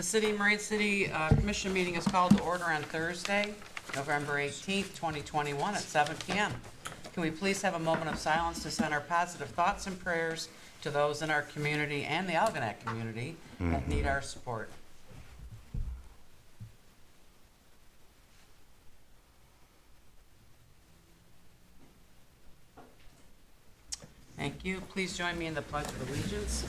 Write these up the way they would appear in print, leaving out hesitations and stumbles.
The City of Marine City Commission meeting is called to order on Thursday, November 18th, 2021 at 7 p.m. Can we please have a moment of silence to send our positive thoughts and prayers to those in our community and the Algonac community that need our support. Thank you. Please join me in the Pledge of Allegiance.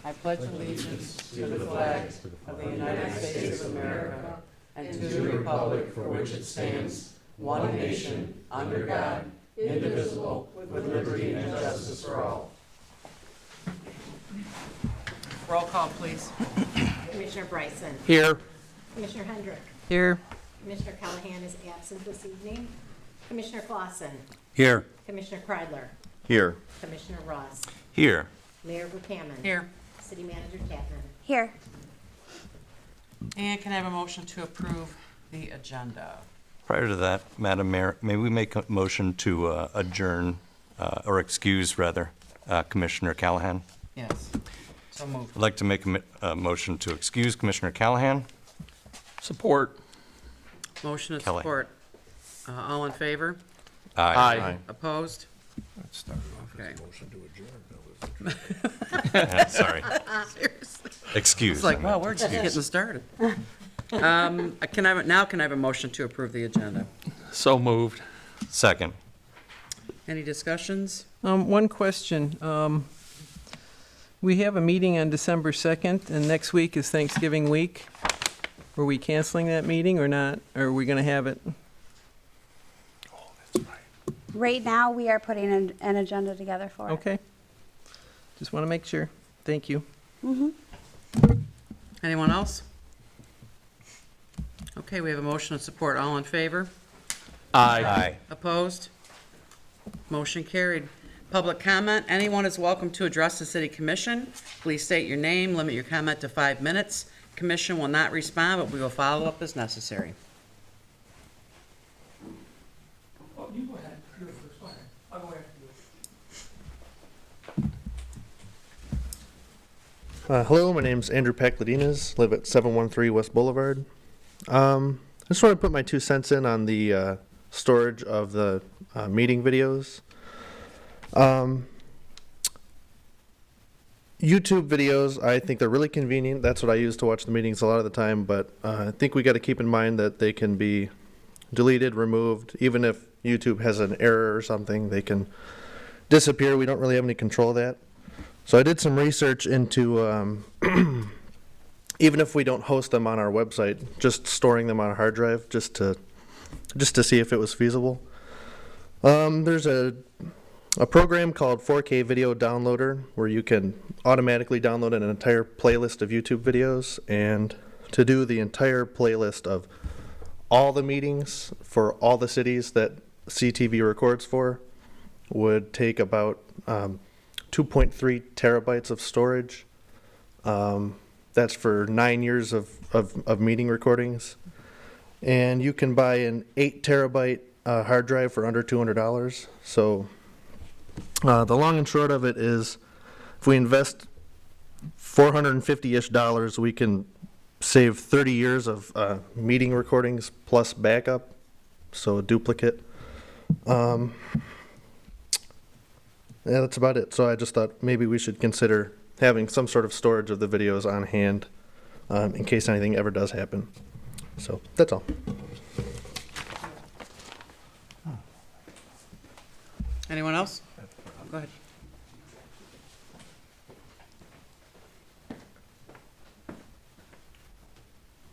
I pledge allegiance to the flag of the United States of America and to the republic for which it stands, one nation, under God, indivisible, with liberty and justice for all. Roll call, please. Commissioner Bryson. Here. Commissioner Hendrick. Here. Commissioner Callahan is absent this evening. Commissioner Clausen. Here. Commissioner Kreidler. Here. Commissioner Ross. Here. Mayor Buchanan. Here. City Manager Chapman. Here. And can I have a motion to approve the agenda? Prior to that, Madam Mayor, may we make a motion to adjourn, or excuse, rather, Commissioner Callahan? Yes. So moved. I'd like to make a motion to excuse Commissioner Callahan. Support. Motion and Kelly. support. All in favor? Aye. Opposed? Okay. Sorry. Excuse. It's like, well, we're just getting started. Can I have a motion to approve the agenda? So moved. Second. Any discussions? One question. We have a meeting on December 2nd, and next week is Thanksgiving week. Were we canceling that meeting or not? Or are we going to have it? Right now, we are putting an agenda together for it. Okay. Just want to make sure. Thank you. Anyone else? Okay, we have a motion and support. All in favor? Aye. Opposed? Motion carried. Public comment. Anyone is welcome to address the city commission. Please state your name, limit your comment to 5 minutes. Commission will not respond, but we will follow up as necessary. You go ahead. You're first. Go ahead. I'll go after you. Hello, my name's Andrew Pacladinas, live at 713 West Boulevard. I just want to put my 2 cents in on the storage of the meeting videos. YouTube videos, I think they're really convenient. That's what I use to watch the meetings a lot of the time, but I think we got to keep in mind that they can be deleted, removed. Even if YouTube has an error or something, they can disappear. We don't really have any control of that. So I did some research into, even if we don't host them on our website, just storing them on a hard drive just to see if it was feasible. There's a program called 4K Video Downloader where you can automatically download an entire playlist of YouTube videos, and to do the entire playlist of all the meetings for all the cities that CTV records for would take about 2.3 terabytes of storage. That's for 9 years of meeting recordings. And you can buy an 8 terabyte hard drive for under $200. So the long and short of it is, if we invest $450-ish, we can save 30 years of meeting recordings plus backup, so a duplicate. Yeah, that's about it. So I just thought maybe we should consider having some sort of storage of the videos on hand in case anything ever does happen. So that's all. Anyone else? Go ahead.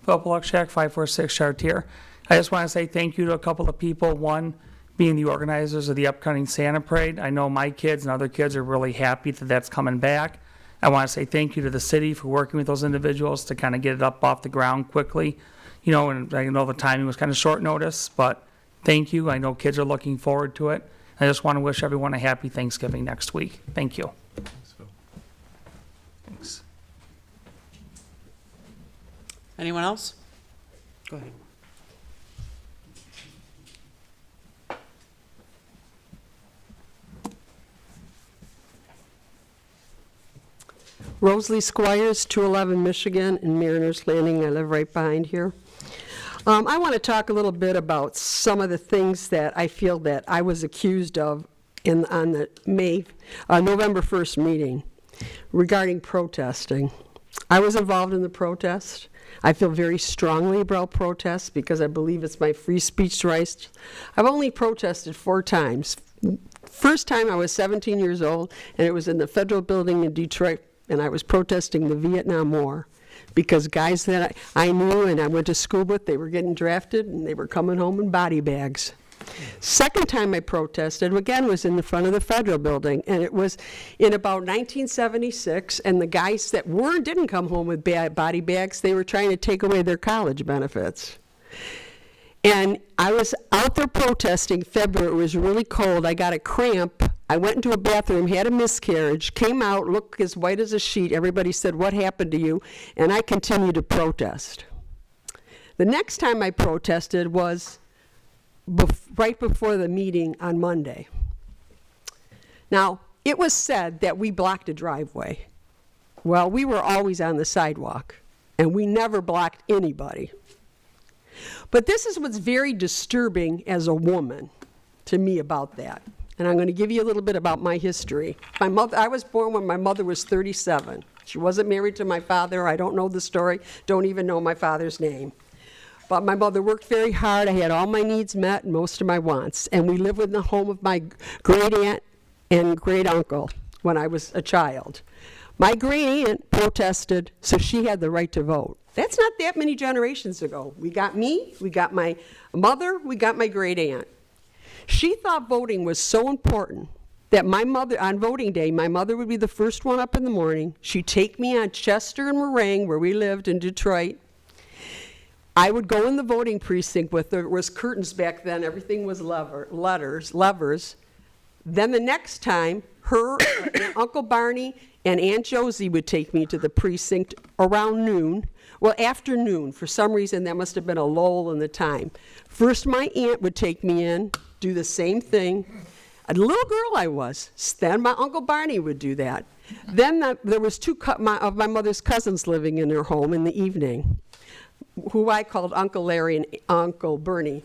Phil Polakshak, 546 Chartier. I just want to say thank you to a couple of people. One, being the organizers of the upcoming Santa Parade. I know my kids and other kids are really happy that that's coming back. I want to say thank you to the city for working with those individuals to kind of get it up off the ground quickly. You know, and I know the timing was kind of short notice, but thank you. I know kids are looking forward to it. I just want to wish everyone a happy Thanksgiving next week. Thank you. Thanks. Anyone else? Go ahead. Rosalie Squires, 211 Michigan, in Mariners Landing. I live right behind here. I want to talk a little bit about some of the things that I feel that I was accused of on the November 1st meeting regarding protesting. I was involved in the protest. I feel very strongly about protests because I believe it's my free speech rights. I've only protested 4 times. First time I was 17 years old, and it was in the federal building in Detroit, and I was protesting the Vietnam War because guys that I knew and I went to school with, they were getting drafted and they were coming home in body bags. Second time I protested, again, was in the front of the federal building, and it was in about 1976, and the guys that didn't come home with body bags, they were trying to take away their college benefits. And I was out there protesting February. It was really cold. I got a cramp. I went into a bathroom, had a miscarriage, came out, looked as white as a sheet. Everybody said, "What happened to you?" And I continued to protest. The next time I protested was right before the meeting on Monday. Now, it was said that we blocked a driveway. Well, we were always on the sidewalk, and we never blocked anybody. But this is what's very disturbing as a woman to me about that. And I'm going to give you a little bit about my history. I was born when my mother was 37. She wasn't married to my father. I don't know the story, don't even know my father's name. But my mother worked very hard. I had all my needs met and most of my wants. And we lived in the home of my great aunt and great uncle when I was a child. My great aunt protested, so she had the right to vote. That's not that many generations ago. We got me, we got my mother, we got my great aunt. She thought voting was so important that my mother, on voting day, my mother would be the first one up in the morning. She'd take me on Chester and Meringue, where we lived in Detroit. I would go in the voting precinct with, there was curtains back then, everything was levers. Then the next time, her, Uncle Barney, and Aunt Josie would take me to the precinct around noon. Well, after noon. For some reason, that must have been a lull in the time. First, my aunt would take me in, do the same thing. A little girl I was. Then my Uncle Barney would do that. Then there was 2 of my mother's cousins living in their home in the evening, who I called Uncle Larry and Uncle Bernie.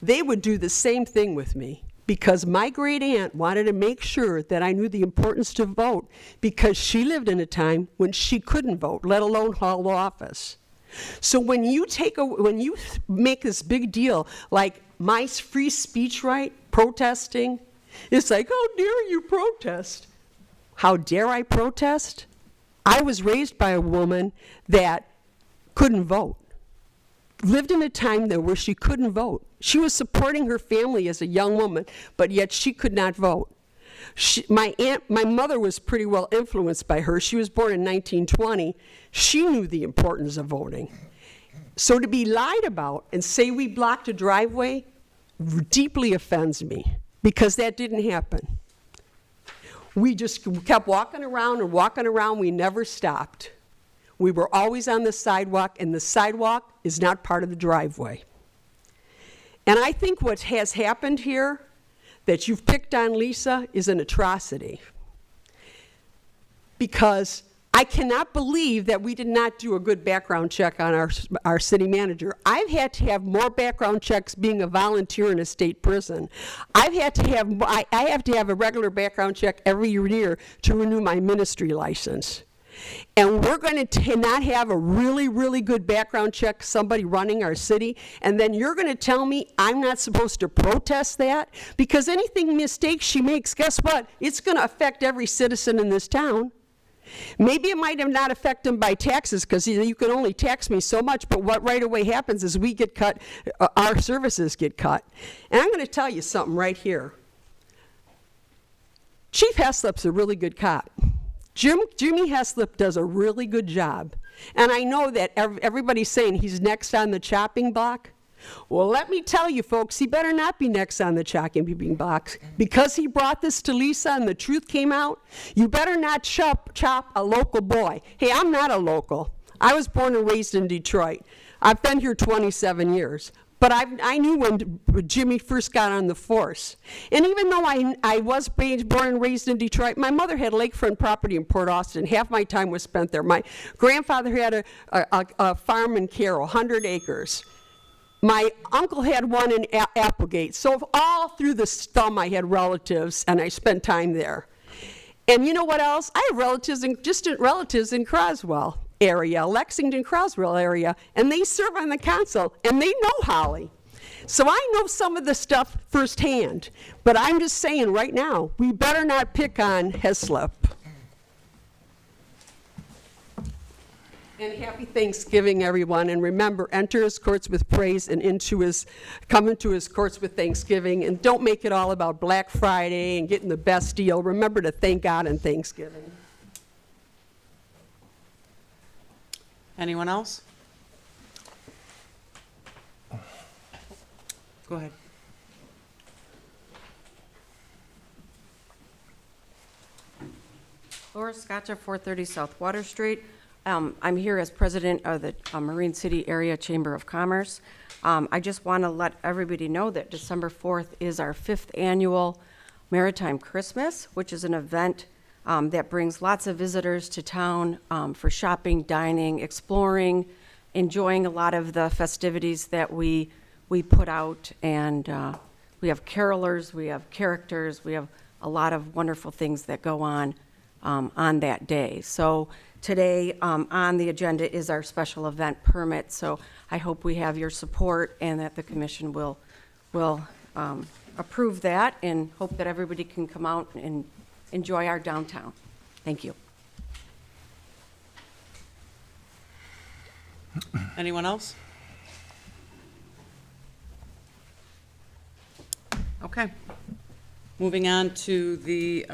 They would do the same thing with me because my great aunt wanted to make sure that I knew the importance to vote because she lived in a time when she couldn't vote, let alone hold office. So when you make this big deal like my free speech right, protesting, it's like, how dare you protest? How dare I protest? I was raised by a woman that couldn't vote. Lived in a time though where she couldn't vote. She was supporting her family as a young woman, but yet she could not vote. My mother was pretty well influenced by her. She was born in 1920. She knew the importance of voting. So to be lied about and say we blocked a driveway deeply offends me because that didn't happen. We just kept walking around and walking around. We never stopped. We were always on the sidewalk, and the sidewalk is not part of the driveway. And I think what has happened here, that you've picked on Lisa, is an atrocity. Because I cannot believe that we did not do a good background check on our city manager. I've had to have more background checks being a volunteer in a state prison. I have to have a regular background check every year to renew my ministry license. And we're going to not have a really, really good background check, somebody running our city, and then you're going to tell me I'm not supposed to protest that? Because anything mistake she makes, guess what? It's going to affect every citizen in this town. Maybe it might have not affect them by taxes, because you can only tax me so much, but what right away happens is we get cut, our services get cut. And I'm going to tell you something right here. Chief Heslop's a really good cop. Jimmy Heslop does a really good job. And I know that everybody's saying he's next on the chopping block. Well, let me tell you, folks, he better not be next on the chopping block. Because he brought this to Lisa and the truth came out, you better not chop a local boy. Hey, I'm not a local. I was born and raised in Detroit. I've been here 27 years. but I knew when Jimmy first got on the force. And even though I was born and raised in Detroit, my mother had lakefront property in Port Austin. Half my time was spent there. My grandfather had a farm in Carroll, 100 acres. My uncle had one in Applegate. So all through the thumb, I had relatives, and I spent time there. And you know what else? I have distant relatives in Croswell area, Lexington, Croswell area, and they serve on the council, and they know Holly. So I know some of the stuff firsthand, but I'm just saying right now, we better not pick on Heslop. And happy Thanksgiving, everyone, and remember, enter his courts with praise and come into his courts with thanksgiving, and don't make it all about Black Friday and getting the best deal. Remember to thank God on Thanksgiving. Anyone else? Go ahead. Laura Scotcha, 430 South Water Street. I'm here as president of the Marine City Area Chamber of Commerce. I just want to let everybody know that December 4th is our 5th annual Maritime Christmas, which is an event that brings lots of visitors to town for shopping, dining, exploring, enjoying a lot of the festivities that we put out. And we have carolers, we have characters, we have a lot of wonderful things that go on that day. So today on the agenda is our special event permit. So I hope we have your support and that the commission will approve that, and hope that everybody can come out and enjoy our downtown. Thank you. Anyone else? Okay. Moving on to the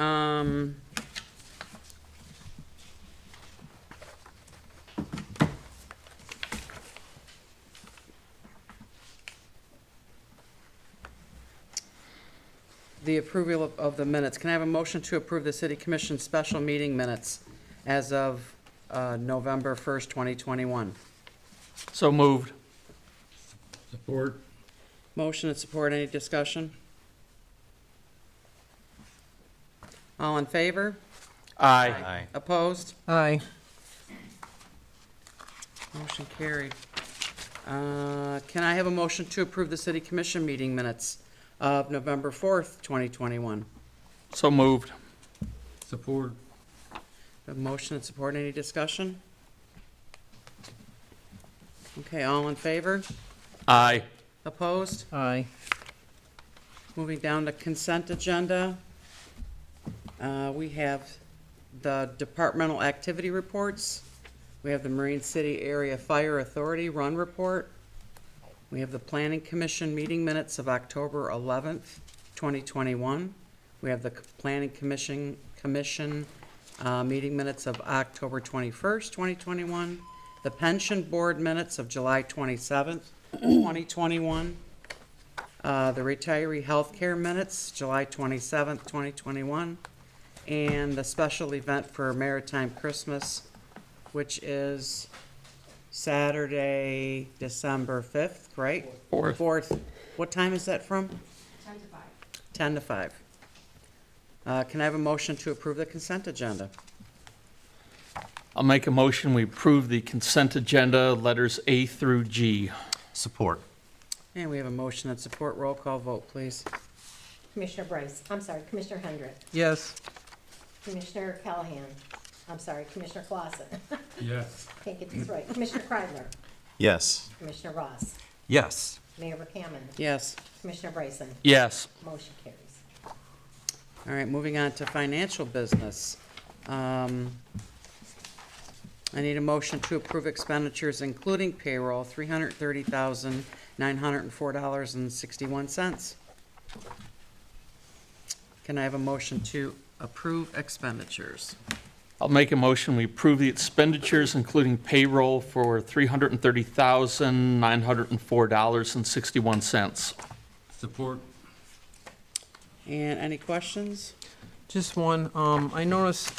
approval of the minutes. Can I have a motion to approve the City Commission special meeting minutes as of November 1st, 2021? So moved. Support. Motion and support. Any discussion? All in favor? Aye. Opposed? Aye. Motion carried. Can I have a motion to approve the City Commission meeting minutes of November 4th, 2021? So moved. Support. A motion and support. Any discussion? Okay, all in favor? Aye. Opposed? Aye. Moving down to consent agenda. We have the departmental activity reports. We have the Marine City Area Fire Authority Run Report. We have the Planning Commission meeting minutes of October 11th, 2021. We have the Planning Commission meeting minutes of October 21st, 2021. The Pension Board minutes of July 27th, 2021. The Retiree Healthcare minutes, July 27th, 2021. And the special event for Maritime Christmas, which is Saturday, December 5th, right? Fourth. 4th. What time is that from? 10 to 5. 10 to 5. Can I have a motion to approve the consent agenda? I'll make a motion, we approve the consent agenda, letters A through G. Support. And we have a motion and support. Roll call vote, please. Commissioner Commissioner Hendrick, Yes. Commissioner Callahan, Commissioner Clausen. Yes. Can't get this right. Commissioner Kreidler, Yes. Commissioner Ross, Yes. Mayor Buchanan, Yes. Commissioner Bryson. Yes. Motion carries. All right, moving on to financial business. I need a motion to approve expenditures, including payroll, $330,904.61. Can I have a motion to approve expenditures? I'll make a motion, we approve the expenditures, including payroll, for $330,904.61. Support. And any questions? Just one, I noticed,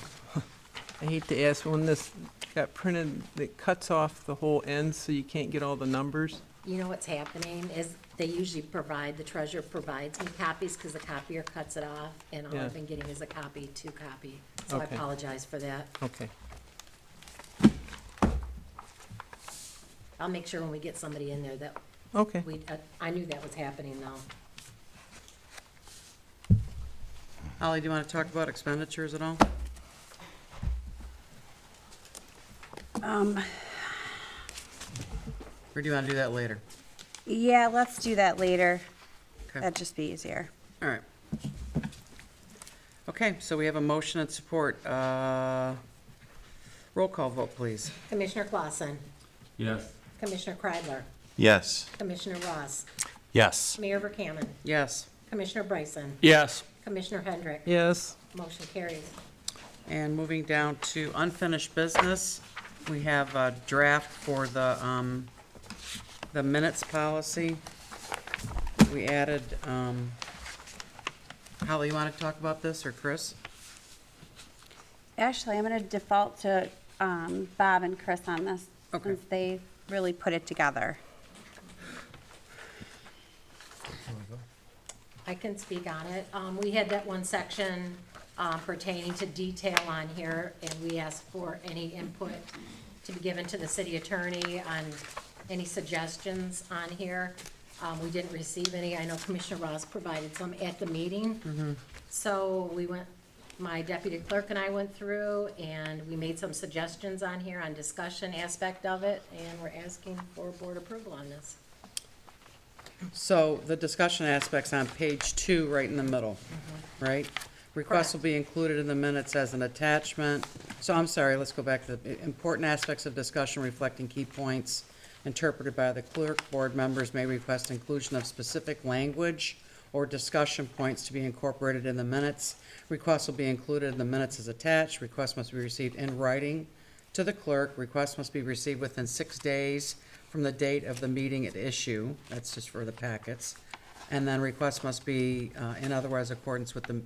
I hate to ask, when this got printed, it cuts off the whole end so you can't get all the numbers. You know what's happening is they usually provide, the treasurer provides me copies because the copier cuts it off, and all Yeah. I've been getting is a copy to copy. So I Okay. apologize for that. Okay. I'll make sure when we get somebody in there that Okay. I knew that was happening though. Holly, do you want to talk about expenditures at all? Or do you want to do that later? Yeah, let's do that later. Okay. That'd just be easier. All right. Okay, so we have a motion and support. Roll call vote, please. Commissioner Clausen, Yes. Commissioner Kreidler, Yes. Commissioner Ross, Yes. Mayor Verkaman, Yes. Commissioner Bryson, Yes. Commissioner Hendrick. Yes. Motion carries. And moving down to unfinished business, we have a draft for the minutes policy. We added, Holly, you want to talk about this, or Chris? Actually, I'm gonna default to Bob and Chris on this, Okay. since they really put it together. I can speak on it. We had that one section pertaining to detail on here, and we asked for any input to be given to the city attorney on any suggestions on here. We didn't receive any. I know Commissioner Ross provided some at the meeting. So my deputy clerk and I went through, and we made some suggestions on here on discussion aspect of it, and we're asking for board approval on this. So the discussion aspects on page 2, right in the middle, right? Requests will be included in the minutes as an attachment. So I'm sorry, let's go back to the important aspects of discussion reflecting key points interpreted by the clerk. Board members may request inclusion of specific language or discussion points to be incorporated in the minutes. Requests will be included in the minutes as attached. Requests must be received in writing to the clerk. Requests must be received within 6 days from the date of the meeting at issue. That's just for the packets. And then requests must be in otherwise accordance with the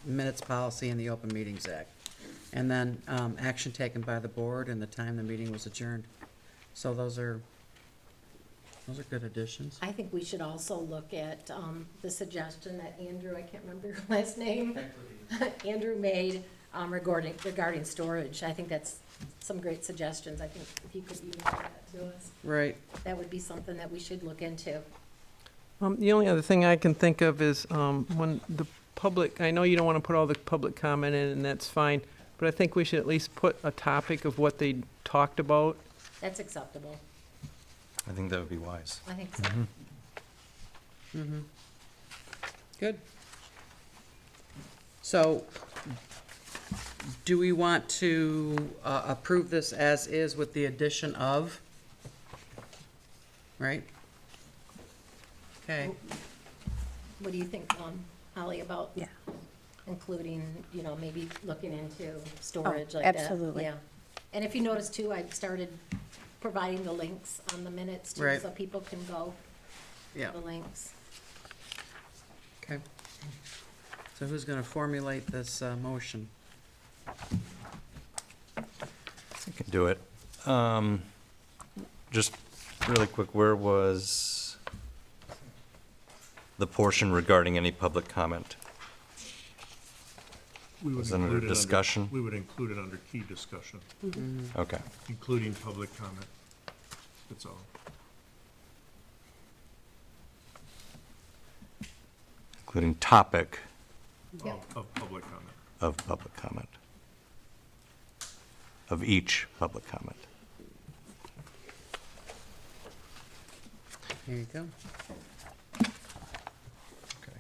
minutes policy and the Open Meetings Act. And then action taken by the board and the time the meeting was adjourned. So those are good additions. I think we should also look at the suggestion that Andrew, I can't remember your last name, Andrew made regarding storage. I think that's some great suggestions. I think if you could email that to us, Right. that would be something that we should look into. The only other thing I can think of is when the public, I know you don't want to put all the public comment in, and that's fine, but I think we should at least put a topic of what they talked about. That's acceptable. I think that would be wise. I think so. Good. So, do we want to approve this as is with the addition of? Right? Okay. What do you think, Holly, about Yeah. including, maybe looking into storage like that? absolutely. Yeah. And if you notice too, I started providing the links on the minutes too, Right. so people can go Yeah. to the links. Okay. So who's going to formulate this motion? I can do it. Just really quick, where was the portion regarding any public comment? We would Was it under include it discussion? We would include it under key discussion, Okay. including public comment. That's all. Including topic Of public comment. of public comment. Of each public comment. Here you go. Okay.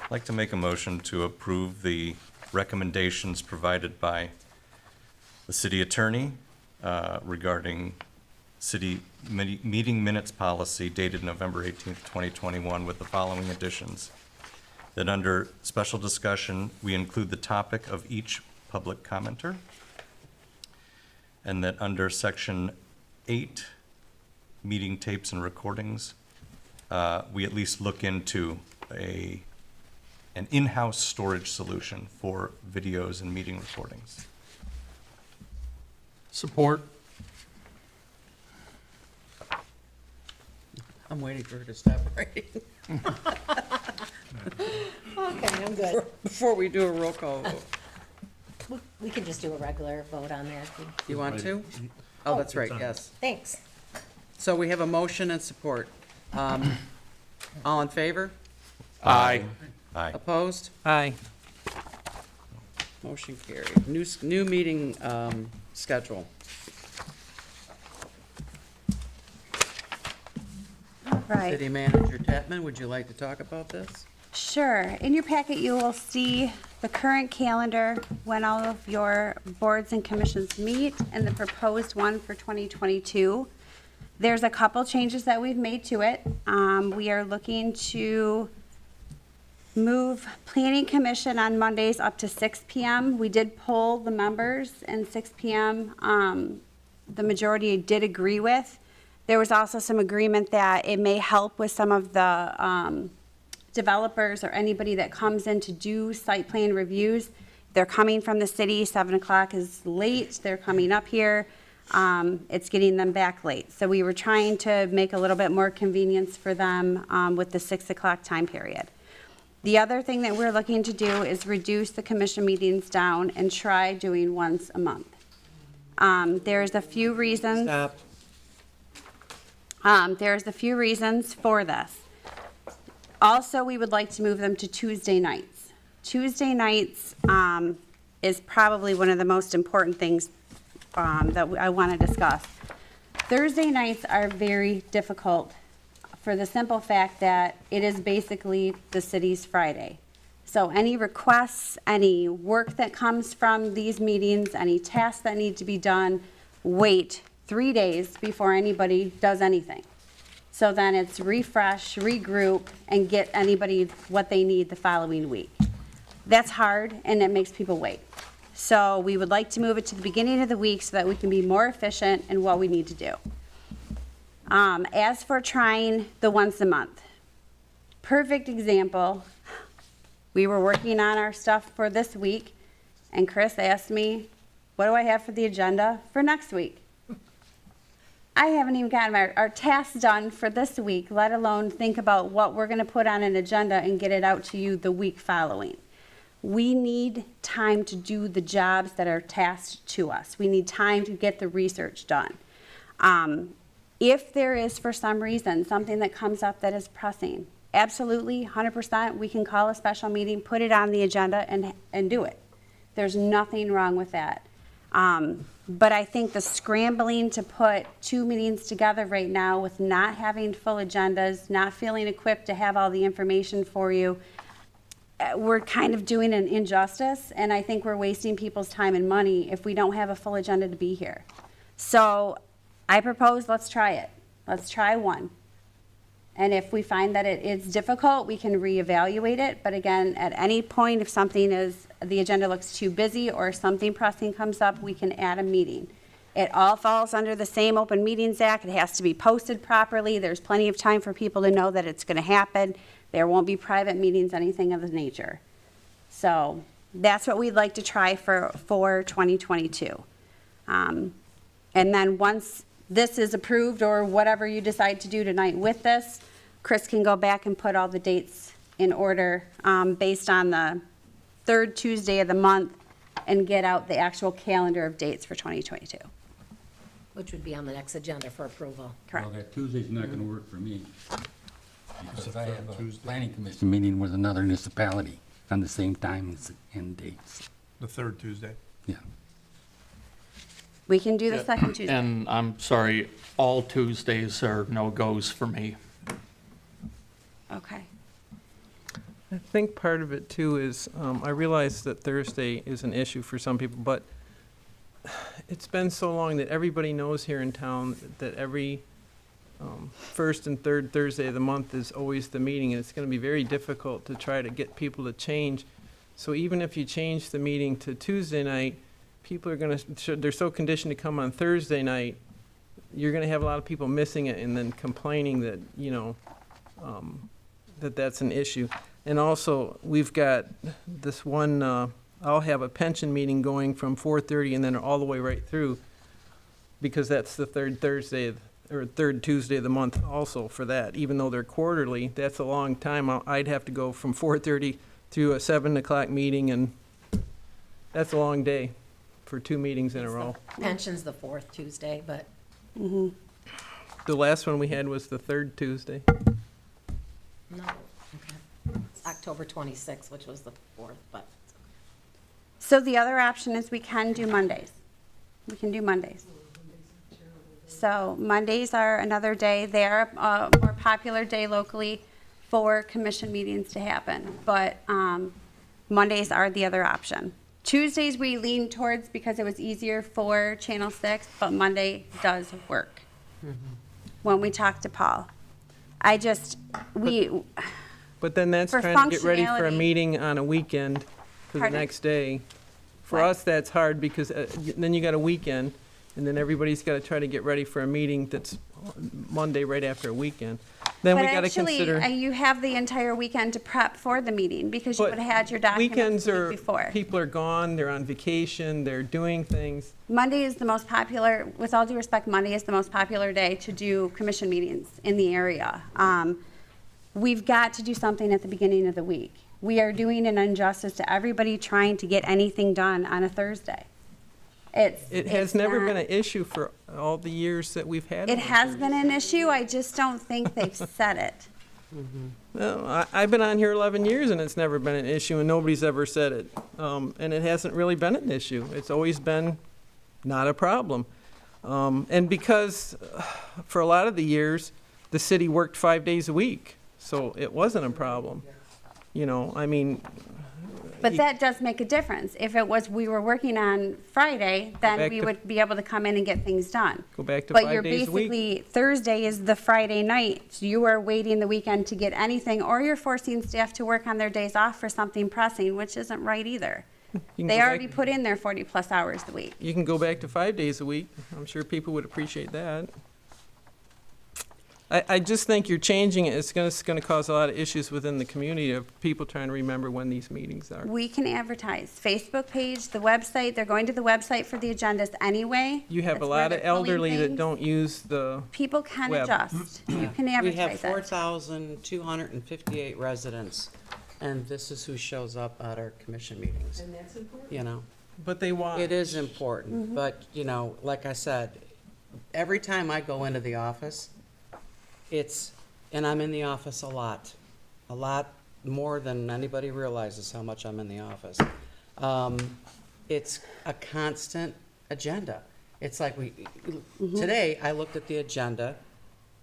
I'd like to make a motion to approve the recommendations provided by the city attorney regarding city meeting minutes policy dated November 18th, 2021, with the following additions. That under special discussion, we include the topic of each public commenter. And that under section 8, meeting tapes and recordings, we at least look into an in-house storage solution for videos and meeting recordings. Support. I'm waiting for her to stop writing Okay, I'm good. before we do a roll call vote. We can just do a regular vote on that. You want to? Oh, that's right, yes. Thanks. So we have a motion and support. All in favor? Aye. Aye. Opposed? Aye. Motion carried. New meeting schedule. Right. City Manager Tetman, would you like to talk about this? Sure. In your packet, you will see the current calendar, when all of your boards and commissions meet, and the proposed one for 2022. There's a couple changes that we've made to it. We are looking to move Planning Commission on Mondays up to 6 PM. We did poll the members, and 6 PM, the majority did agree with. There was also some agreement that it may help with some of the developers or anybody that comes in to do site plan reviews. They're coming from the city, 7 o'clock is late, they're coming up here. It's getting them back late. So we were trying to make a little bit more convenience for them with the 6 o'clock time period. The other thing that we're looking to do is reduce the commission meetings down and try doing once a month. There's a few reasons. Stop. There's a few reasons for this. Also, we would like to move them to Tuesday nights. Tuesday nights is probably one of the most important things that I want to discuss. Thursday nights are very difficult for the simple fact that it is basically the city's Friday. So any requests, any work that comes from these meetings, any tasks that need to be done, wait 3 days before anybody does anything. So then it's refresh, regroup, and get anybody what they need the following week. That's hard, and it makes people wait. So we would like to move it to the beginning of the week so that we can be more efficient in what we need to do. As for trying the once a month, perfect example, we were working on our stuff for this week, and Chris asked me, what do I have for the agenda for next week? I haven't even gotten our tasks done for this week, let alone think about what we're going to put on an agenda and get it out to you the week following. We need time to do the jobs that are tasked to us. We need time to get the research done. If there is, for some reason, something that comes up that is pressing, absolutely, 100%, we can call a special meeting, put it on the agenda, and do it. There's nothing wrong with that. But I think the scrambling to put 2 meetings together right now with not having full agendas, not feeling equipped to have all the information for you, we're kind of doing an injustice, and I think we're wasting people's time and money if we don't have a full agenda to be here. So I propose let's try it. Let's try one. And if we find that it's difficult, we can reevaluate it. But again, at any point, if the agenda looks too busy or something pressing comes up, we can add a meeting. It all falls under the same Open Meetings Act. It has to be posted properly. There's plenty of time for people to know that it's going to happen. There won't be private meetings, anything of the nature. So that's what we'd like to try for 2022. And then once this is approved, or whatever you decide to do tonight with this, Chris can go back and put all the dates in order based on the third Tuesday of the month and get out the actual calendar of dates for 2022. Which would be on the next agenda for approval. Correct. Well, that Tuesday's not gonna work for me. Because I have a planning commission meeting with another municipality on the same times and dates. The third Tuesday. Yeah. We can do the second Tuesday. And I'm sorry, all Tuesdays are no-goes for me. Okay. I think part of it too is, I realize that Thursday is an issue for some people, but it's been so long that everybody knows here in town that every first and third Thursday of the month is always the meeting, and it's going to be very difficult to try to get people to change. So even if you change the meeting to Tuesday night, people are going to, they're so conditioned to come on Thursday night, you're going to have a lot of people missing it and then complaining that, that's an issue. And also, we've got this one, I'll have a pension meeting going from 4:30 and then all the way right through, because that's the third Thursday or third Tuesday of the month also for that, even though they're quarterly. That's a long time. I'd have to go from 4:30 to a 7 o'clock meeting, and that's a long day for 2 meetings in a row. Pension's the fourth Tuesday, but The last one we had was the third Tuesday. no, it's October 26th, which was the fourth, but So the other option is we can do Mondays. We can do Mondays. So Mondays are another day. They are a more popular day locally for commission meetings to happen, but Mondays are the other option. Tuesdays we lean towards because it was easier for Channel 6, but Monday does work. When we talk to Paul. But then that's For trying to get ready for a functionality. meeting on a weekend for the Pardon? next day. For Right. us, that's hard because then you got a weekend, and then everybody's got to try to get ready for a meeting that's Monday right after a weekend. Then we But got to actually, consider. you have the entire weekend to prep for the meeting because you But would have had your documents Weekends the are, week before. people are gone, they're on vacation, they're doing things. Monday is the most popular, with all due respect, Monday is the most popular day to do commission meetings in the area. We've got to do something at the beginning of the week. We are doing an injustice to everybody trying to get anything done on a Thursday. It has it's never not- been an issue for all the years that we've had. It it. has been an issue, I just don't think they've said it. No, I've been on here 11 years and it's never been an issue and nobody's ever said it. And it hasn't really been an issue. It's always been not a problem. And because for a lot of the years, the city worked 5 days a week, so it wasn't a problem. You know, I mean, But that does make a difference. If it was, we were working on Friday, then back we to- would be able to come in and get things done. go back to But you're 5 days a week. basically, Thursday is the Friday night. So you are waiting the weekend to get anything, or you're forcing staff to work on their days off for something pressing, which isn't right either. You can They go already back- put in their 40-plus hours a week. You can go back to 5 days a week. I'm sure people would appreciate that. I just think you're changing it. It's gonna cause a lot of issues within the community of people trying to remember when these meetings are. We can advertise, Facebook page, the website, they're going to the website for the agendas anyway. You have a That's where lot they're of pulling elderly that things. don't use the, People can web. adjust. You can We have advertise it. 4,258 residents, and this is who shows up at our commission meetings. And that's important. You know, but they want. it is important, but, you know, like I said, every time I go into the office, and I'm in the office a lot more than anybody realizes how much I'm in the office. It's a constant agenda. It's like today, I looked at the agenda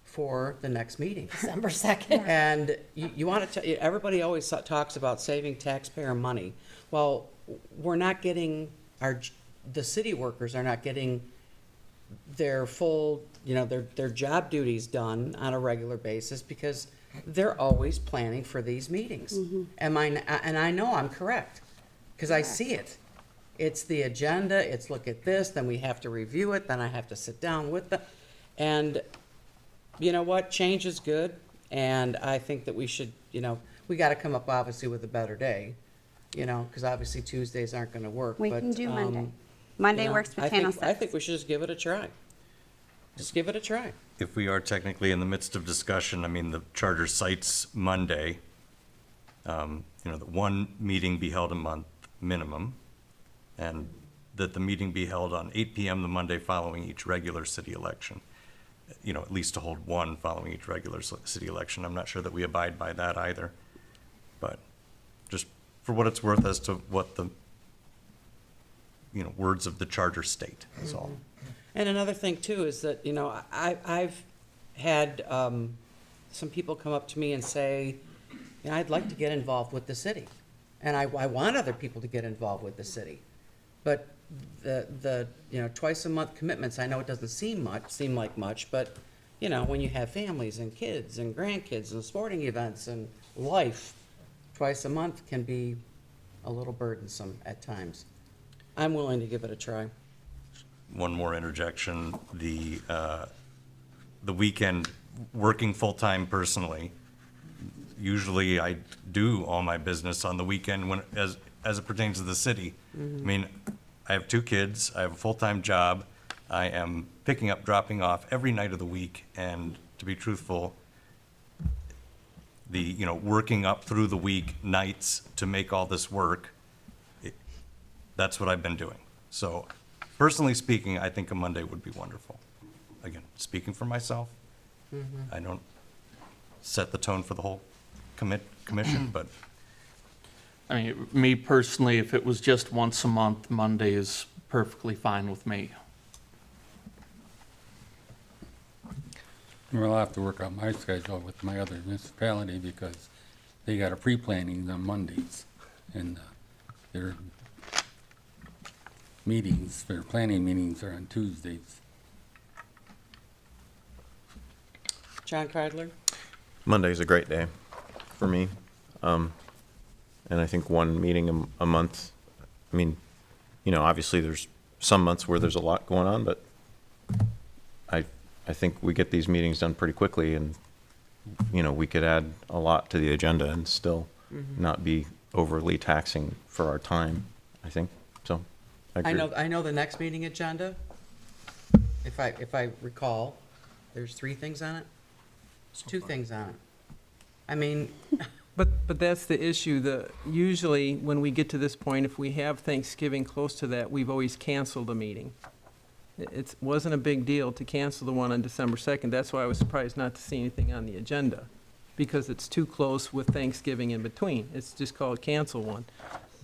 for the next meeting. December 2nd. And you want to, everybody always talks about saving taxpayer money. Well, we're not getting, the city workers are not getting their full, you know, their job duties done on a regular basis because they're always planning for these meetings. And I know I'm correct, because I see it. It's the agenda, it's look at this, then we have to review it, then I have to sit down with the, and you know what, change is good, and I think that we should, you know, we gotta come up obviously with a better day, you know, because obviously Tuesdays aren't gonna work, We but, can do Monday. you Monday know, works I with think- Channel 6. I think we should just give it a try. Just give it a try. If we are technically in the midst of discussion, I mean, the charter cites Monday, you know, that one meeting be held a month minimum, and that the meeting be held on 8 PM the Monday following each regular city election. You know, at least to hold one following each regular city election. I'm not sure that we abide by that either. But just for what it's worth as to what the, you know, words of the charter state, is all. And another thing too is that, you know, I've had some people come up to me and say, you know, I'd like to get involved with the city. And I want other people to get involved with the city. But the, you know, twice a month commitments, I know it doesn't seem like much, but, you know, when you have families and kids and grandkids and sporting events and life, twice a month can be a little burdensome at times. I'm willing to give it a try. One more interjection, the weekend, working full-time personally, usually I do all my business on the weekend when, as it pertains to the city. I mean, I have 2 kids, I have a full-time job, I am picking up, dropping off every night of the week, and to be truthful, working up through the week, nights, to make all this work, that's what I've been doing. So personally speaking, I think a Monday would be wonderful. Again, speaking for myself, I don't set the tone for the whole commission, but I mean, me personally, if it was just once a month, Monday is perfectly fine with me. Well, I'll have to work out my schedule with my other municipality because they got a pre-planning on Mondays. And their meetings, their planning meetings are on Tuesdays. John Kreidler? Monday's a great day for me. And I think one meeting a month, I mean, obviously there's some months where there's a lot going on, but I think we get these meetings done pretty quickly, and, we could add a lot to the agenda and still not be overly taxing for our time, I think. So, I agree. I know the next meeting agenda, if I recall, there's 3 things on it? There's 2 things on it. I mean, But that's the issue. Usually, when we get to this point, if we have Thanksgiving close to that, we've always canceled a meeting. It wasn't a big deal to cancel the one on December 2nd. That's why I was surprised not to see anything on the agenda, because it's too close with Thanksgiving in between. It's just called cancel one.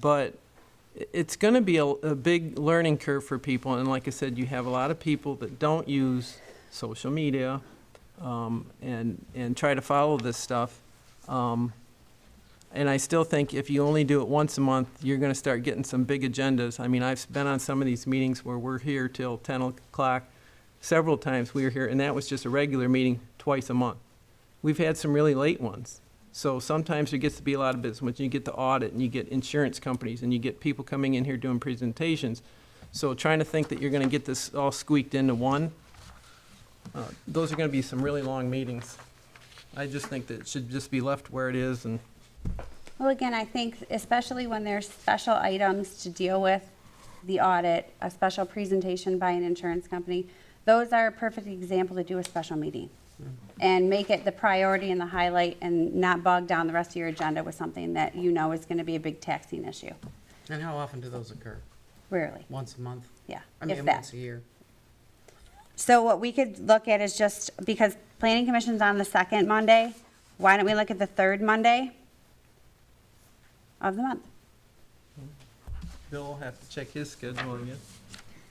But it's going to be a big learning curve for people, and like I said, you have a lot of people that don't use social media and try to follow this stuff. And I still think if you only do it once a month, you're going to start getting some big agendas. I mean, I've been on some of these meetings where we're here till 10 o'clock. Several times we were here, and that was just a regular meeting twice a month. We've had some really late ones. So sometimes there gets to be a lot of business. When you get the audit, and you get insurance companies, and you get people coming in here doing presentations. So trying to think that you're going to get this all squeaked into one, those are going to be some really long meetings. I just think that it should just be left where it is. And Well, again, I think especially when there's special items to deal with, the audit, a special presentation by an insurance company, those are a perfect example to do a special meeting. And make it the priority and the highlight, and not bog down the rest of your agenda with something that you know is gonna be a big taxing issue. and how often do those occur? Rarely, Once a month? yeah, I mean, if that. once a year? So what we could look at is just, because planning commission's on the 2nd Monday, why don't we look at the 3rd Monday of the month? Bill will have to check his schedule again.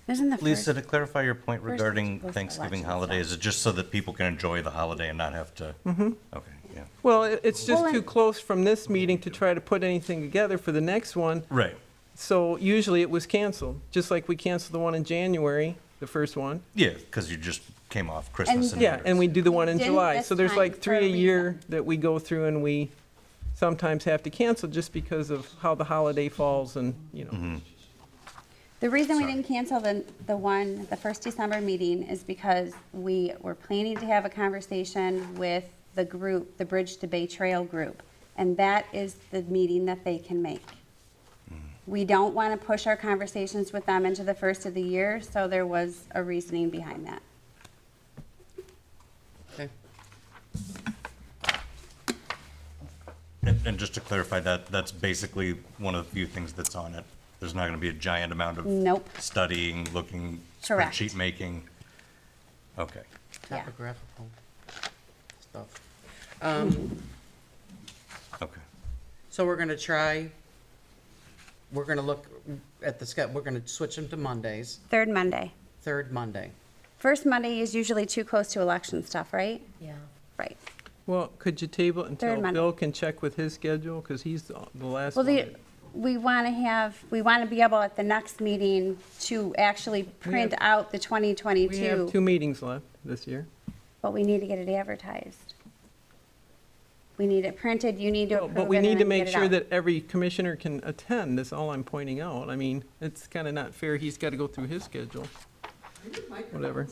Isn't the Lisa, first? to clarify your point First regarding goes to Thanksgiving election holiday, stuff. is it just so that people can enjoy the holiday and not have to? Okay, yeah. Well, it's just Well, too and- close from this meeting to try to put anything together for the next one. Right. So usually it was canceled, just like we canceled the one in January, the first one. Yeah, because you just came off Christmas and Yeah, New and we Year's. do the one in Didn't July. this So there's time like for 3 a a year reason. that we go through, and we sometimes have to cancel just because of how the holiday falls and, The reason we didn't cancel the first December meeting is because we were planning to have a conversation with the group, the Bridge to Bay Trail group, and that is the meeting that they can make. We don't want to push our conversations with them into the first of the year, so there was a reasoning behind that. Okay. And just to clarify that, that's basically one of the few things that's on it. There's not going to be a giant amount of Nope. studying, looking, Correct. spreadsheet making. Okay. Yeah. Topographical stuff. Okay. So we're gonna look at the schedule, we're gonna switch them to Mondays, 3rd Monday. 3rd Monday. First Monday is usually too close to election stuff, right? Yeah. Right. well, could you table it until Third Monday. Bill can check with his schedule? Because he's the last Well, one. we want to be able at the next meeting to actually print out the We have 2022, 2 meetings left this year. but we need to get it advertised. We need it printed, you need to Well, approve it, But we and need to then make get it sure out. that every commissioner can attend, that's all I'm pointing out. I mean, it's kind of not fair, he's got to go through his schedule. Whatever.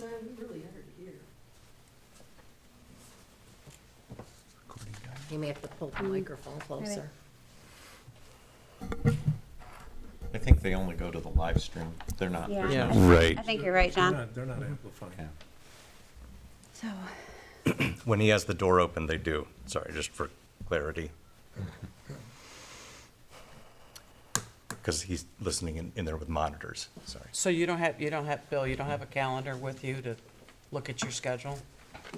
You may have to pull the microphone closer. I think they only go to the live stream. They're not. Yeah. Yeah. Right. I think you're right, John. They're not amplifying. So, When he has the door open, they do. Sorry, just for clarity. Because he's listening in there with monitors, sorry. So Bill, you don't have a calendar with you to look at your schedule?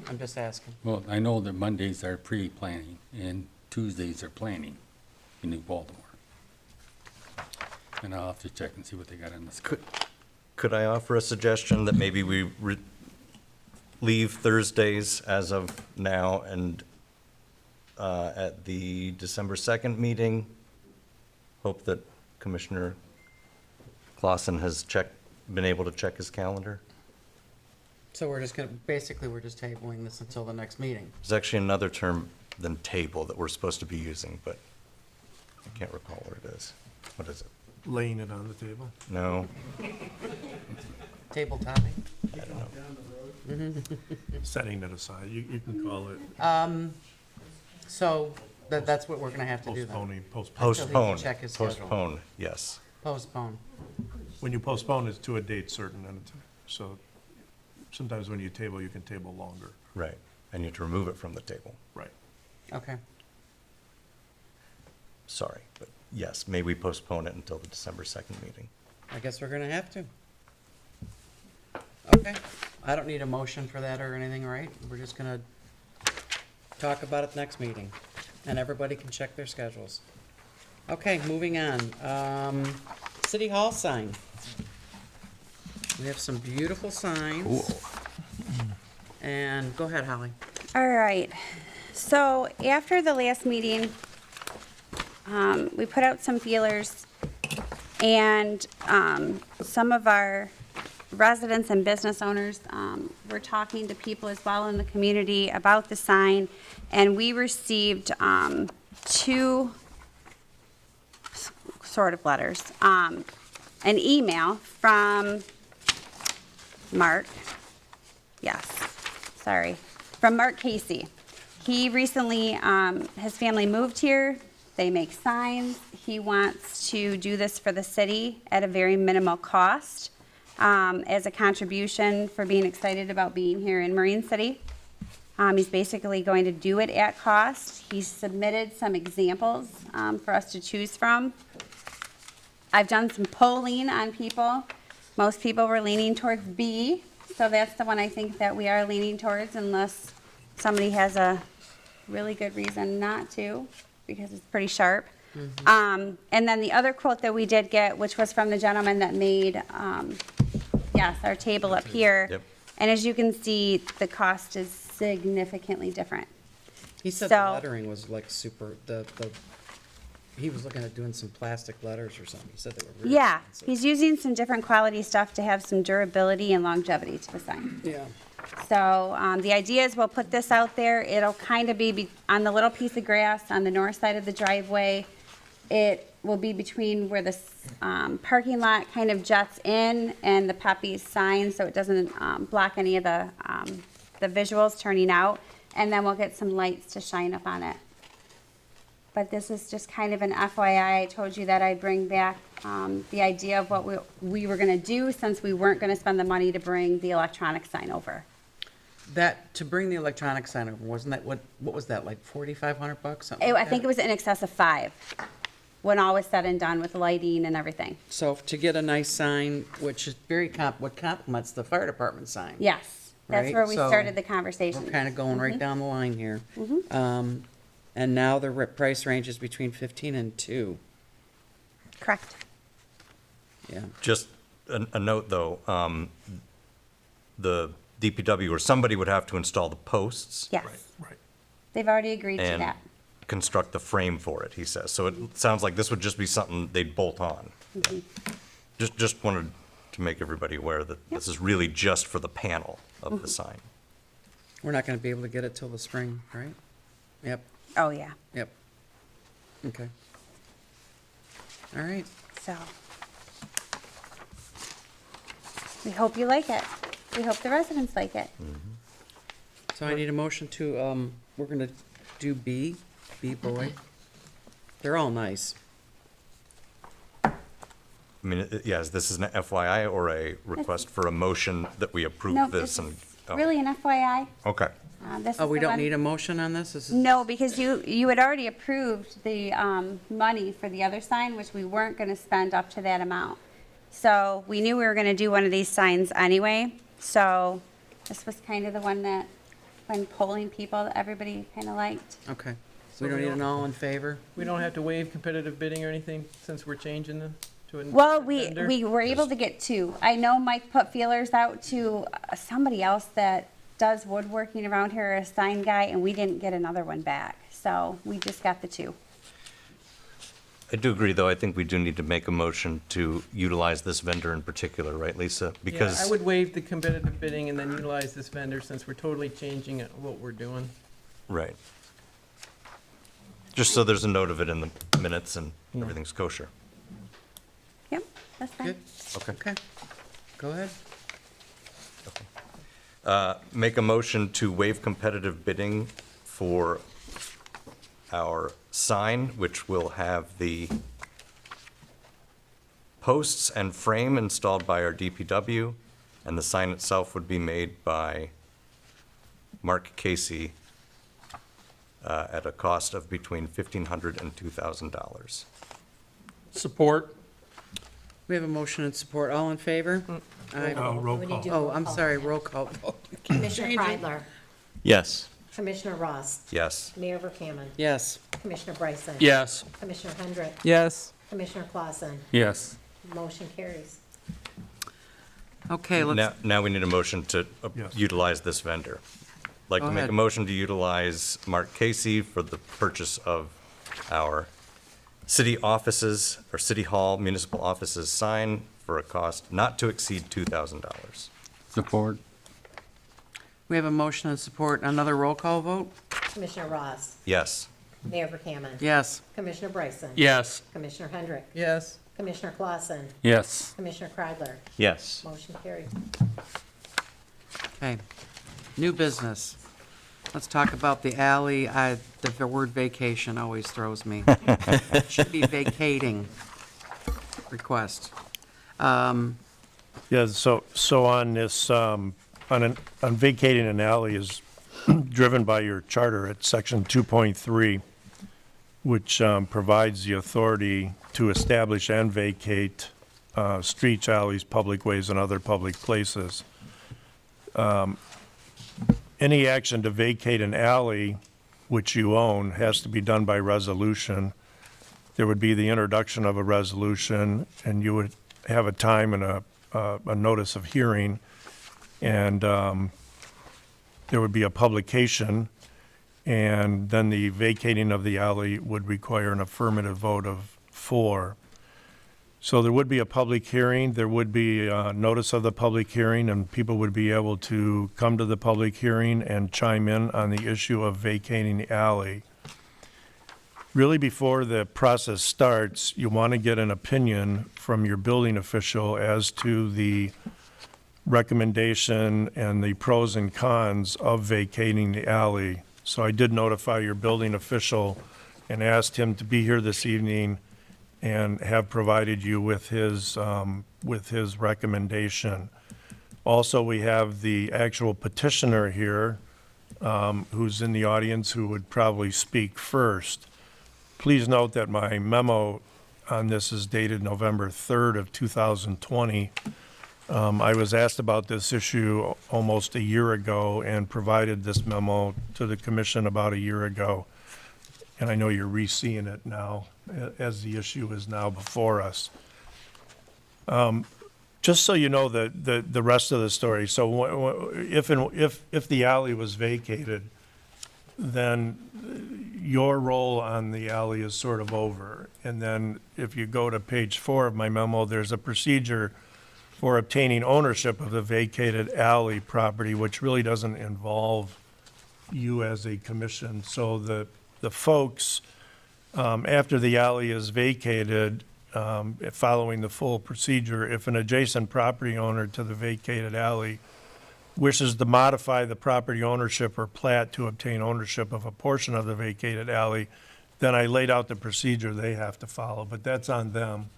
I'm just asking. Well, I know that Mondays are pre-planning and Tuesdays are planning in New Baltimore. And I'll have to check and see what they got on the schedule. Could I offer a suggestion that maybe we leave Thursdays as of now and at the December 2nd meeting, hope that Commissioner Clausen has been able to check his calendar? So we're just tabling this until the next meeting. There's actually another term than table that we're supposed to be using, but I can't recall what it is. What is it? Laying it on the table. No, Table topping? I don't know. Setting it aside. You can call it So that's what we're gonna have to do then. postponing. Postpone, check his schedule. postpone, yes. Postpone. When you postpone, it's to a date certain, and so sometimes when you table, you can table longer. Right, and you have to remove it from the table. Right. Okay. Sorry, but yes, may we postpone it until the December 2nd meeting? I guess we're gonna have to. Okay. I don't need a motion for that or anything, right? We're just gonna talk about it next meeting, and everybody can check their schedules. Okay, moving on. City Hall sign. We have some beautiful signs. And go ahead, Holly. all right. So after the last meeting, we put out some feelers, and some of our residents and business owners were talking to people as well in the community about the sign, and we received two sort of letters. An email from Mark, from Mark Casey. He recently, his family moved here. They make signs. He wants to do this for the city at a very minimal cost, as a contribution for being excited about being here in Marine City. He's basically going to do it at cost. He's submitted some examples for us to choose from. I've done some polling on people. Most people were leaning towards B, so that's the one I think that we are leaning towards, unless somebody has a really good reason not to, because it's pretty sharp. And then the other quote that we did get, which was from the gentleman that made, our table up here. Yep. And as you can see, the cost is significantly different. He said the So- lettering was like super, he was looking at doing some plastic letters or something. He said they were really Yeah, expensive. he's using some different quality stuff to have some durability and longevity to the sign. Yeah. So the idea is we'll put this out there. It'll kind of be on the little piece of grass on the north side of the driveway. It will be between where the parking lot kind of juts in and the Pepe's sign, so it doesn't block any of the visuals turning out. And then we'll get some lights to shine up on it. But this is just kind of an FYI. I told you that I'd bring back the idea of what we were going to do, since we weren't going to spend the money to bring the electronic sign over. That, to bring the electronic sign over, wasn't that, what was that, like $4,500, something like I think it that? was in excess of 5, when all was said and done with lighting and everything. So to get a nice sign, which is very what complements the fire department sign. Yes, that's Right, where we so started the conversation. We're kind of going right down the line here. And now the price range is between 15 and 2. Correct. Yeah. Just a note, though, the DPW or somebody would have to install the posts Yes. Right. They've already agreed to and that. construct the frame for it, he says. So it sounds like this would just be something they'd bolt on. Just wanted to make everybody aware that this is really just for the panel of the sign. We're not going to be able to get it till the spring, right? Yep, Oh, yeah. yep. Okay. All right. So we hope you like it. We hope the residents like it. So I need a motion to, we're going to do B boy. They're all nice. mean, yes, this is an FYI or a request for a motion that we No, approve this this and? is oh, really an FYI. Okay, This Oh, is we the don't one- need a motion on this? This is- No, because you had already approved the money for the other sign, which we weren't going to spend up to that amount. So we knew we were going to do one of these signs anyway. So this was kind of the one that, when polling people, that everybody kind of liked. Okay. So We don't we need don't- an all in favor? We don't have to waive competitive bidding or anything since we're changing them to a Well, vendor? we were able to get two. I know Mike put feelers out to somebody else that does woodworking around here, a sign guy, and we didn't get another one back. So we just got the two. I do agree, though, I think we do need to make a motion to utilize this vendor in particular, right, Lisa? Yeah, Because. I would waive the competitive bidding and then utilize this vendor since we're totally changing what we're doing. Right. Just so there's a note of it in the minutes and everything's kosher. Yep, that's fine. Good. Okay. Okay. Go ahead. Make a motion to waive competitive bidding for our sign, which will have the posts and frame installed by our DPW, and the sign itself would be made by Mark Casey at a cost of between $1,500 and $2,000. Support? We have a motion and support. All in favor? Aye. Roll We need call. to do Oh, roll I'm call. sorry, roll call vote. Commissioner Kreidler, Yes. Commissioner Ross, Yes. Mayor Verkaman, Yes. Commissioner Bryson. Yes. Commissioner Hendrick, Yes. Commissioner Clausen. Yes. Motion carries. Okay, let's, Now we need a motion to Yes. utilize this vendor. Like Go to make ahead. a motion to utilize Mark Casey for the purchase of our city offices, or city hall municipal offices sign for a cost not to exceed $2,000. Support. we have a motion and support. Another roll call vote? Commissioner Ross, Yes. Mayor Verkaman. Yes. Commissioner Bryson. Yes. Commissioner Hendrick, Yes. Commissioner Clausen, Yes. Commissioner Kreidler. Yes. Motion carried. Okay. New business. Let's talk about the alley. The word vacation always throws me. It should be vacating request. Yeah, so on this, on vacating an alley is driven by your charter at section 2.3, which provides the authority to establish and vacate streets, alleys, public ways, and other public places. Any action to vacate an alley which you own has to be done by resolution. There would be the introduction of a resolution, and you would have a time and a notice of hearing, and there would be a publication, and then the vacating of the alley would require an affirmative vote of 4. So there would be a public hearing, there would be a notice of the public hearing, and people would be able to come to the public hearing and chime in on the issue of vacating the alley. Really, before the process starts, you want to get an opinion from your building official as to the recommendation and the pros and cons of vacating the alley. So I did notify your building official and asked him to be here this evening and have provided you with his recommendation. Also, we have the actual petitioner here, who's in the audience, who would probably speak first. Please note that my memo on this is dated November 3rd of 2020. I was asked about this issue almost a year ago and provided this memo to the commission about a year ago. And I know you're re-seeing it now, as the issue is now before us. Just so you know the rest of the story, so if the alley was vacated, then your role on the alley is sort of over. And then if you go to page 4 of my memo, there's a procedure for obtaining ownership of the vacated alley property, which really doesn't involve you as a commission. So the folks, after the alley is vacated, following the full procedure, if an adjacent property owner to the vacated alley wishes to modify the property ownership or plat to obtain ownership of a portion of the vacated alley, then I laid out the procedure they have to follow, but that's on them.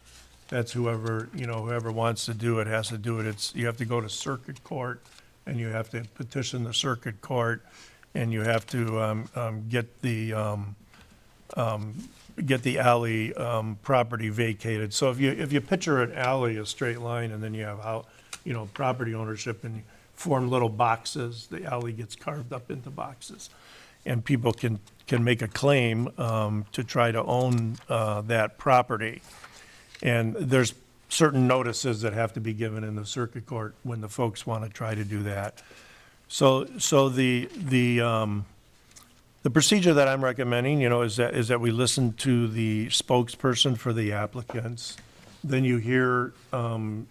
That's whoever, whoever wants to do it has to do it. You have to go to circuit court, and you have to petition the circuit court, and you have to get the alley property vacated. So if you picture an alley, a straight line, and then you have property ownership, and you form little boxes, the alley gets carved up into boxes, and people can make a claim to try to own that property. And there's certain notices that have to be given in the circuit court when the folks want to try to do that. So the procedure that I'm recommending, is that we listen to the spokesperson for the applicants. Then you hear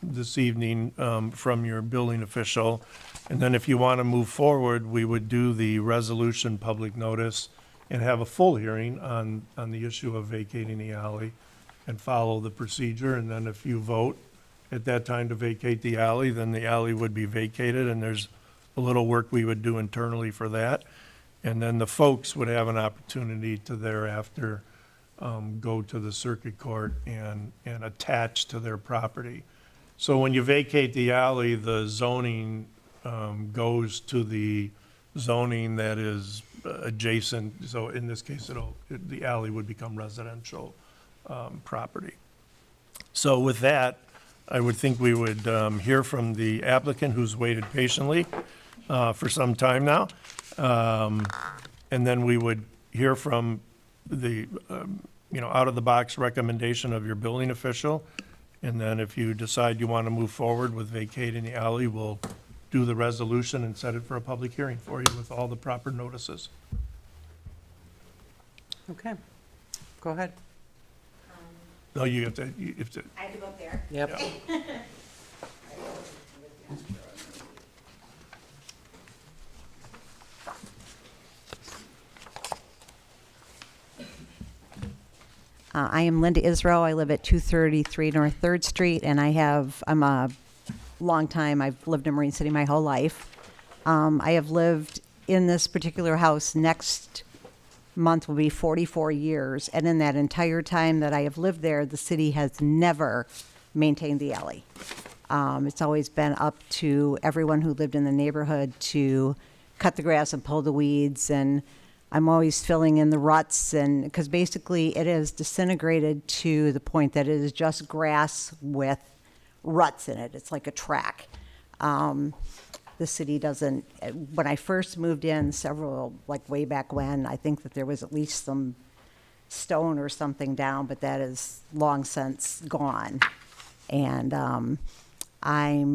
this evening from your building official. And then if you want to move forward, we would do the resolution public notice and have a full hearing on the issue of vacating the alley and follow the procedure. And then if you vote at that time to vacate the alley, then the alley would be vacated, and there's a little work we would do internally for that. And then the folks would have an opportunity to thereafter go to the circuit court and attach to their property. So when you vacate the alley, the zoning goes to the zoning that is adjacent. So in this case, the alley would become residential property. So with that, I would think we would hear from the applicant, who's waited patiently for some time now. And then we would hear from the, out-of-the-box recommendation of your building official. And then if you decide you want to move forward with vacating the alley, we'll do the resolution and set it for a public hearing for you with all the proper notices. Okay, go ahead. No, you have to, I have to go up there. Yep. I am Linda Israel. I live at 233 North 3rd Street, and I'm a long time, I've lived in Marine City my whole life. I have lived in this particular house. Next month will be 44 years, and in that entire time that I have lived there, the city has never maintained the alley. It's always been up to everyone who lived in the neighborhood to cut the grass and pull the weeds, and I'm always filling in the ruts, and because basically it is disintegrated to the point that it is just grass with ruts in it. It's like a track. The city doesn't, when I first moved in way back when, I think that there was at least some stone or something down, but that is long since gone. And I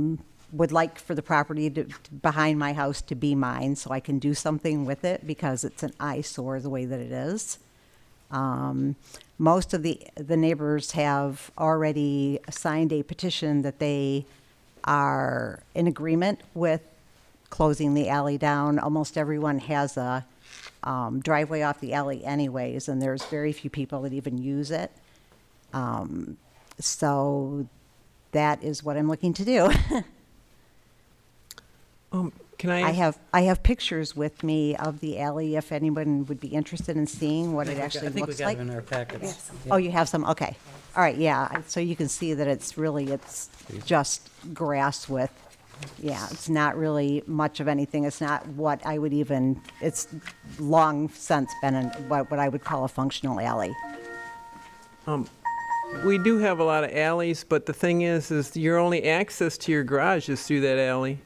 would like for the property behind my house to be mine so I can do something with it because it's an eyesore the way that it is. Most of the neighbors have already signed a petition that they are in agreement with closing the alley down. Almost everyone has a driveway off the alley anyways, and there's very few people that even use it. So that is what I'm looking to do. Can I? I have pictures with me of the alley if anyone would be interested in seeing what it actually looks like. I think we got them in our packets. Oh, you have some? Okay. All right, yeah. So you can see that it's just grass with, it's not really much of anything. It's not what I would it's long since been what I would call a functional alley. We do have a lot of alleys, but the thing is your only access to your garage is through that alley.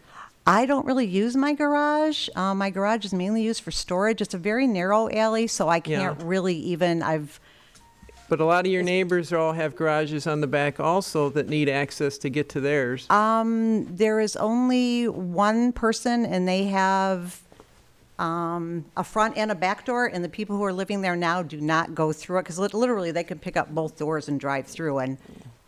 I don't really use my garage. My garage is mainly used for storage. It's a very narrow alley, so I can't really But a lot of your neighbors all have garages on the back also that need access to get to theirs. There is only one person, and they have a front and a back door, and the people who are living there now do not go through it, because literally they can pick up both doors and drive through, and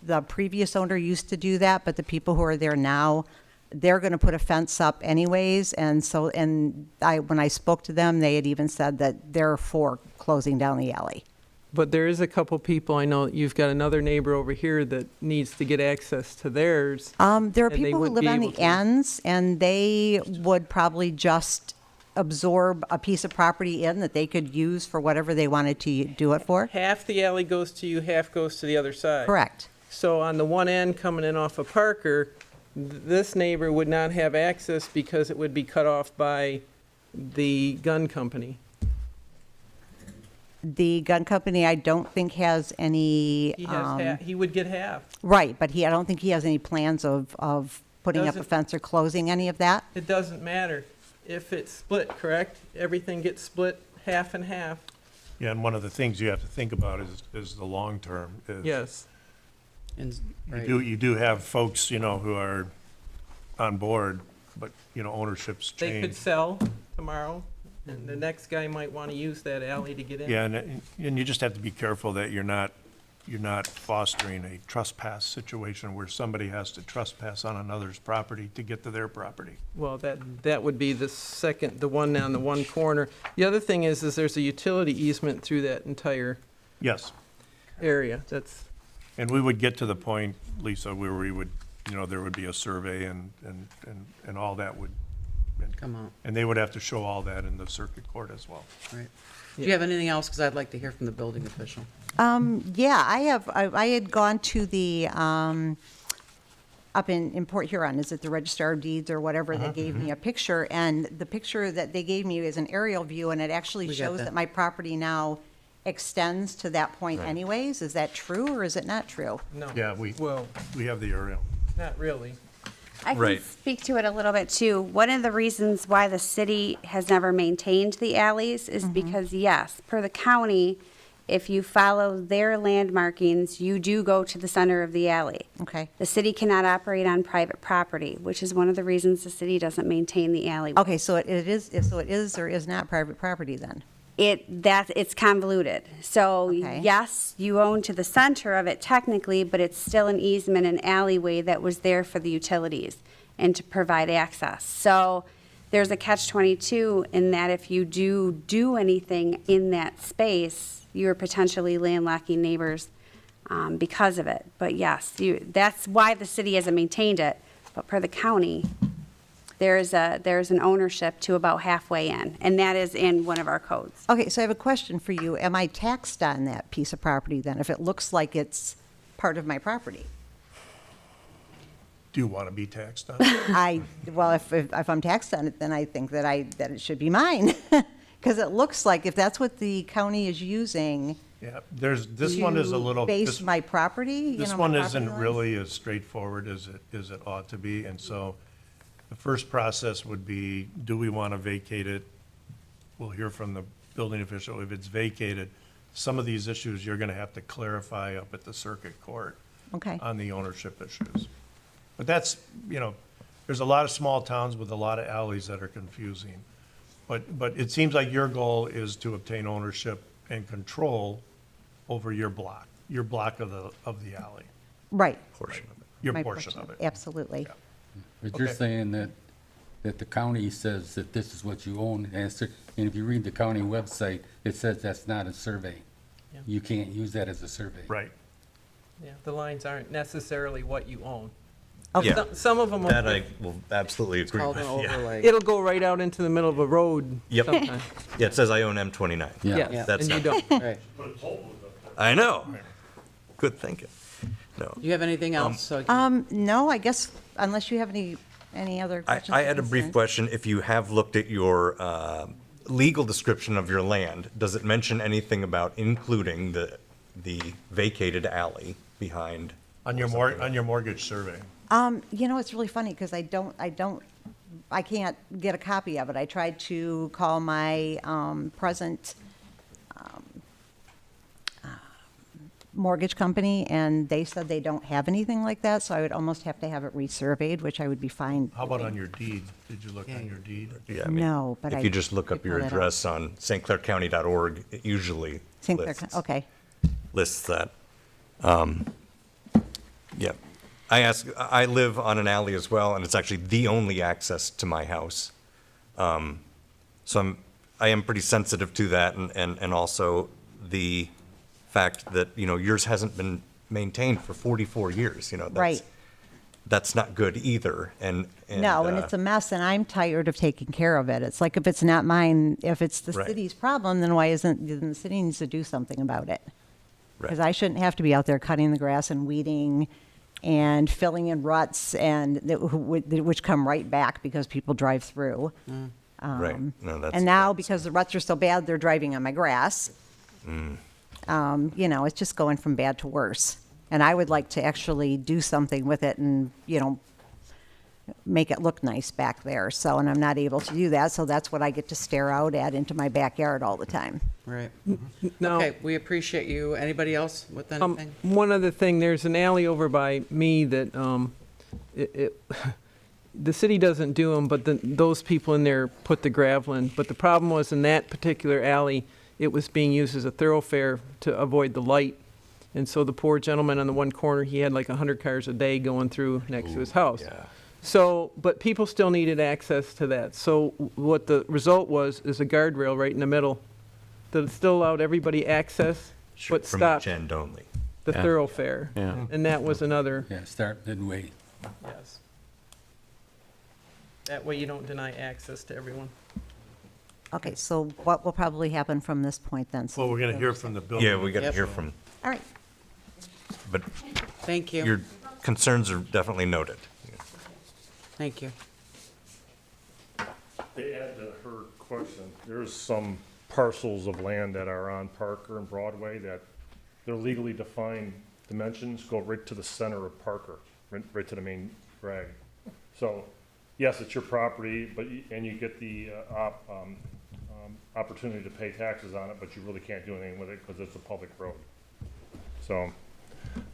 the previous owner used to do that, but the people who are there now, they're going to put a fence up anyways, and when I spoke to them, they had even said that they're for closing down the alley. But there is a couple people, I know you've got another neighbor over here that needs to get access to theirs. There are people who live on the ends, and they would probably just absorb a piece of property in that they could use for whatever they wanted to do it for. Half the alley goes to you, half goes to the other side. Correct. So on the one end coming in off of Parker, this neighbor would not have access because it would be cut off by the gun company. The gun company, I don't think has any, He has, he would get half. right, but I don't think he has any plans of putting up a Doesn't- fence or closing any of that. It doesn't matter if it's split, correct? Everything gets split half and half. Yeah, and one of the things you have to think about is the long term. is Yes. And- right. You do have folks, you know, who are on board, but, you know, ownership's They could changed. sell tomorrow, and the next guy might want to use that alley to get in. Yeah, and you just have to be careful that you're not fostering a trespass situation where somebody has to trespass on another's property to get to their property. Well, that would be the one on the one corner. The other thing is there's a utility easement through that entire Yes, area. That's, and we would get to the point, Lisa, where we would, you know, there would be a survey and all that would, Come on, and they would have to show all that in the circuit court as well. right. Do you have anything else? Because I'd like to hear from the building official. Yeah, I had gone to the, up in Port Huron, is it the Register of Deeds or whatever, they gave me a picture, and the picture that they gave me is an aerial view, and it actually We got shows that. that my property now extends to that point anyways. Is that true, or is it not true? no. Yeah, we have the aerial. Not really. I can Right. speak to it a little bit too. One of the reasons why the city has never maintained the alleys is because, yes, per the county, if you follow their land markings, you do go to the center of the alley. Okay. The city cannot operate on private property, which is one of the reasons the city doesn't maintain the alley. Okay, so it is or is not private property then? It's convoluted. So, Okay. yes, you own to the center of it technically, but it's still an easement, an alleyway that was there for the utilities and to provide access. So there's a catch-22 in that if you do anything in that space, you're potentially landlocking neighbors because of it. But yes, that's why the city hasn't maintained it. But per the county, there's an ownership to about halfway in, and that is in one of our codes. Okay, so I have a question for you. Am I taxed on that piece of property then, if it looks like it's part of my property? Do you want to be taxed on it? Well, if I'm taxed on it, then I think that it should be mine. Because it looks like if that's what the county is using. Yeah, this one is a little. Base this- my property, you This know, one my property isn't lines? really as straightforward as it ought to be, and so the first process would be, do we want to vacate it? We'll hear from the building official. If it's vacated, some of these issues you're going to have to clarify up at the circuit court Okay. on the ownership issues. But that's, you know, there's a lot of small towns with a lot of alleys that are confusing. But it seems like your goal is to obtain ownership and control over your block of the alley, Right. Portion of it. your My portion of it. Absolutely. But you're Okay. saying that the county says that this is what you own, and if you read the county website, it says that's not a survey. Yeah. You can't use that as a survey. Right. Yeah, the lines aren't necessarily what you own. Yeah, Some of them, that I will absolutely agree Called with, an yeah. overlay. it'll go right out into the middle of a road Yep. sometimes. Yeah, it says I own M29. Yeah. Yes, That's and you not- don't. Right. I know. Good thinking. No. Do you have anything else? So No, I guess unless you have any other questions. I or had a brief concerns. question. If you have looked at your legal description of your land, does it mention anything about including the vacated alley behind? On your mortgage survey. You know, it's really funny because I can't get a copy of it. I tried to call my present mortgage company, and they said they don't have anything like that, so I would almost have to have it resurveyed, which I would be fine. How about on your deed? Did you look on your deed? Yeah, I mean, No, but if you just look up could your pull that up. address on stclaircounty.org, it usually St. Clair, lists okay. that. Yeah. I live on an alley as well, and it's actually the only access to my house. So I am pretty sensitive to that, and also the fact that, you know, yours hasn't been maintained for 44 years, you know. Right. That's not good either, and. No, and it's a mess, and I'm tired of taking care of it. It's like if it's not mine, if it's the Right. city's problem, then why isn't, then the city needs to do something about it. Because I shouldn't have to be out there cutting the grass and weeding and filling in ruts which come right back because people drive through. Right. No, that's. And now, because the ruts are so bad, they're driving on my grass. It's just going from bad to worse. And I would like to actually do something with it and, make it look nice back there. So, and I'm not able to do that, so that's what I get to stare out at into my backyard all the time. Right. Now, Okay, we appreciate you. Anybody else with anything? one other thing, there's an alley over by me that, the city doesn't do them, but those people in there put the gravel in. But the problem was in that particular alley, it was being used as a thoroughfare to avoid the light. And so the poor gentleman on the one corner, he had like 100 cars a day going through next to his house. Yeah. So, but people still needed access to that. So what the result was is a guardrail right in the middle that still allowed everybody access, but From stopped each end only. the thoroughfare. Yeah. And that was another, Yeah, start midway. yes. That way you don't deny access to everyone. Okay, so what will probably happen from this point then? Well, we're going to hear from the building. Yeah, we got to Yep. hear from, All right. but Thank you. your concerns are definitely noted. Thank you. To add to her question, there's some parcels of land that are on Parker and Broadway that their legally defined dimensions go right to the center of Parker, right to the main drag. So, yes, it's your property, and you get the opportunity to pay taxes on it, but you really can't do anything with it because it's a public road. So,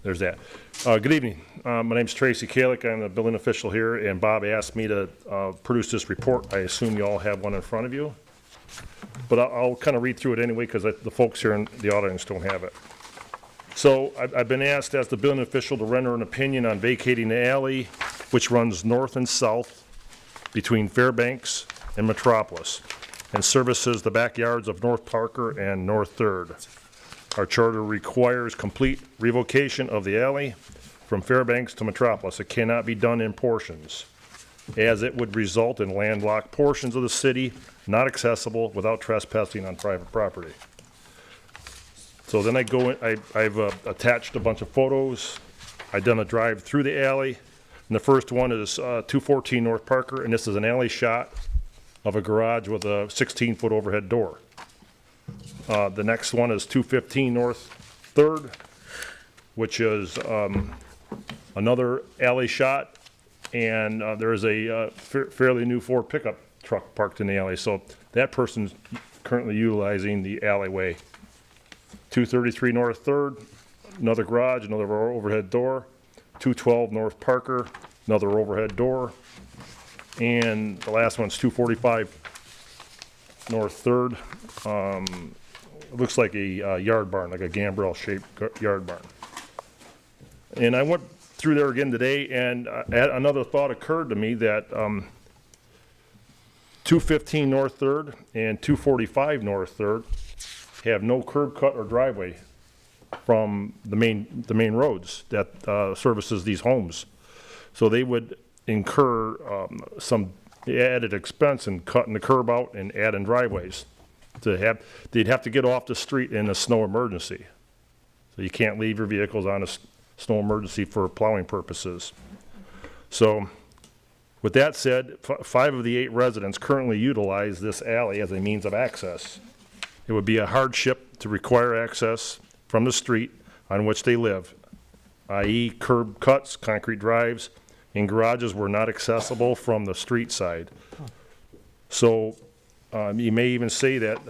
there's that. Good evening. My name's Tracy Kalick. I'm the building official here, and Bob asked me to produce this report. I assume you all have one in front of you. But I'll kind of read through it anyway because the folks here in the audience don't have it. So I've been asked as the building official to render an opinion on vacating the alley, which runs north and south between Fairbanks and Metropolis and services the backyards of North Parker and North 3rd. Our charter requires complete revocation of the alley from Fairbanks to Metropolis. It cannot be done in portions, as it would result in landlocked portions of the city not accessible without trespassing on private property. So then I go in, I've attached a bunch of photos. I've done a drive through the alley. And the first one is 214 North Parker, and this is an alley shot of a garage with a 16-foot overhead door. The next one is 215 North 3rd, which is another alley shot, and there is a fairly new Ford pickup truck parked in the alley. So that person's currently utilizing the alleyway. 233 North 3rd, another garage, another overhead door. 212 North Parker, another overhead door. And the last one's 245 North 3rd. It looks like a yard barn, like a gambrel-shaped yard barn. And I went through there again today, and another thought occurred to me that 215 North 3rd and 245 North 3rd have no curb cut or driveway from the main roads that services these homes. So they would incur some added expense in cutting the curb out and adding driveways. They'd have to get off the street in a snow emergency. So you can't leave your vehicles on a snow emergency for plowing purposes. So with that said, 5 of the 8 residents currently utilize this alley as a means of access. It would be a hardship to require access from the street on which they live, i.e. curb cuts, concrete drives, and garages were not accessible from the street side. So you may even say that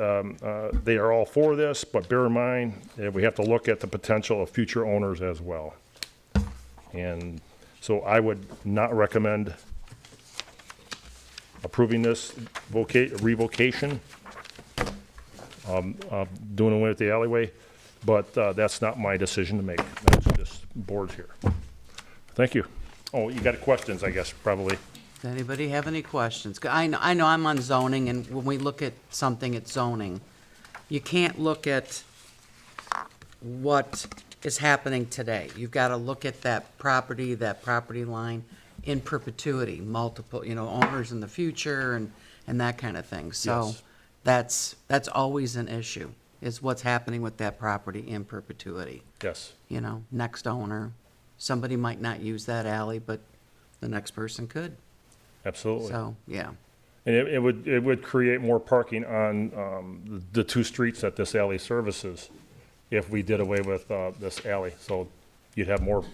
they are all for this, but bear in mind that we have to look at the potential of future owners as well. And so I would not recommend approving this revocation, doing away with the alleyway, but that's not my decision to make. That's just board's here. Thank you. Oh, you got questions, I guess, probably. Does anybody have any questions? I know I'm on zoning, and when we look at something at zoning, you can't look at what is happening today. You've got to look at that property line in perpetuity, multiple, owners in the future and that kind of thing. So Yes. that's always an issue. is what's happening with that property in perpetuity. Yes, You know, next owner, somebody might not use that alley, but the next person could. absolutely. So, yeah. And it would create more parking on the two streets that this alley services if we did away with this alley. So you'd have more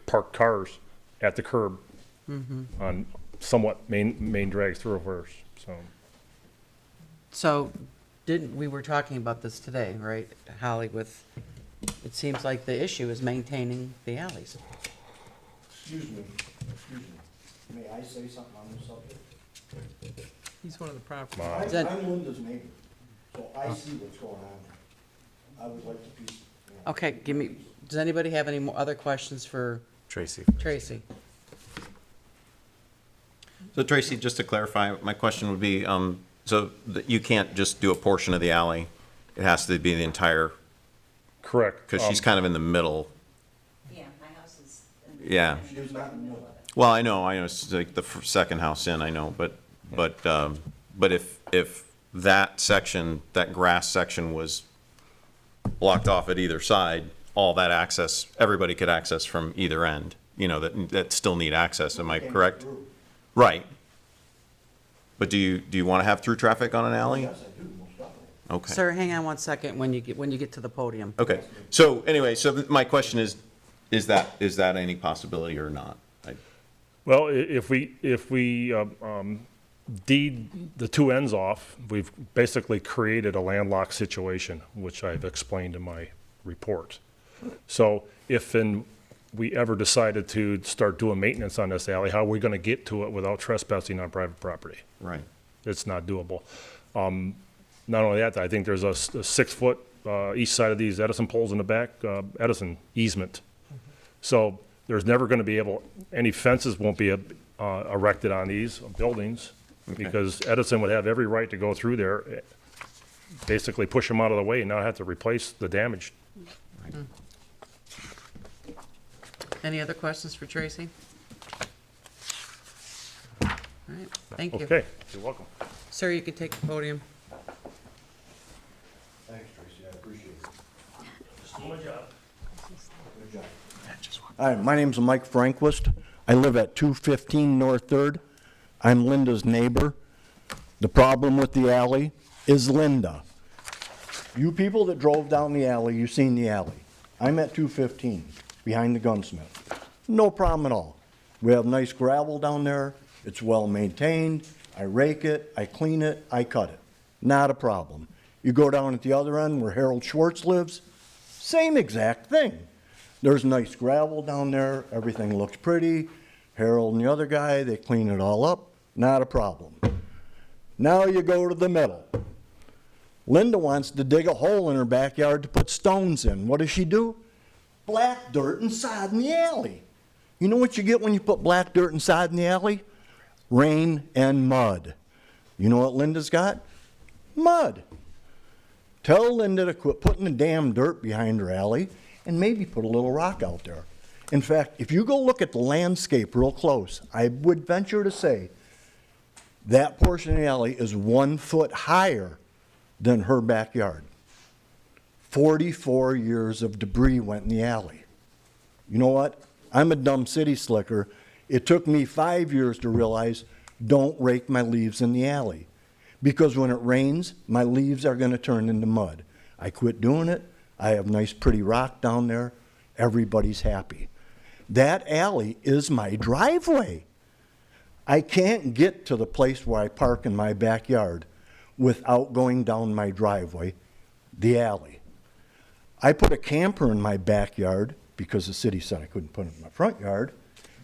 parked cars at the curb on somewhat main drag thoroughfares, so. So, we were talking about this today, right, Holly, with, it seems like the issue is maintaining the alleys. Excuse me. May I say something on this subject? He's one of the property. Wow. That- I'm Linda's neighbor, so I see what's going on. I would like to be, Okay, does anybody have any more other questions for Tracy. Tracy? So Tracy, just to clarify, my question would be, so that you can't just do a portion of the alley? It has to be the entire, Correct. because she's kind of in the middle. Yeah, my house is. Yeah. she's not in the middle. Well, I know, it's like the second house in, I know, but if that section, that grass section was blocked off at either side, all that access, everybody could access from either end, that still need access, am I correct? Right. But do you want to have through traffic on an alley? Yes, I do, most definitely. Okay. Sir, hang on one second when you get to the podium. Okay. So anyway, my question is that any possibility or not? Well, if we deed the two ends off, we've basically created a landlocked situation, which I've explained in my report. So if we ever decided to start doing maintenance on this alley, how are we going to get to it without trespassing on private property? Right. It's not doable. Not only that, I think there's a 6-foot each side of these Edison poles in the back, Edison easement. So there's never going to be any fences won't be erected on these buildings because Edison would have every right to go through there, basically push them out of the way and not have to replace the damage. Any other questions for Tracy? All right, thank you. Okay, you're welcome. Sir, you can take the podium. Thanks, Tracy, I appreciate it. Just doing my job. Good job. Hi, my name's Mike Franquist. I live at 215 North 3rd. I'm Linda's neighbor. The problem with the alley is Linda. You people that drove down the alley, you seen the alley. I'm at 215, behind the gunsmith. No problem at all. We have nice gravel down there. It's well maintained. I rake it, I clean it, I cut it. Not a problem. You go down at the other end where Harold Schwartz lives, same exact thing. There's nice gravel down there, everything looks pretty. Harold and the other guy, they clean it all up, not a problem. Now you go to the middle. Linda wants to dig a hole in her backyard to put stones in. What does she do? Black dirt and sod in the alley. You know what you get when you put black dirt and sod in the alley? Rain and mud. You know what Linda's got? Mud. Tell Linda to quit putting the damn dirt behind her alley and maybe put a little rock out there. In fact, if you go look at the landscape real close, I would venture to say that portion of the alley is 1 foot higher than her backyard. 44 years of debris went in the alley. You know what? I'm a dumb city slicker. It took me 5 years to realize don't rake my leaves in the alley. Because when it rains, my leaves are going to turn into mud. I quit doing it. I have nice pretty rock down there. Everybody's happy. That alley is my driveway. I can't get to the place where I park in my backyard without going down my driveway, the alley. I put a camper in my backyard because the city said I couldn't put it in my front yard.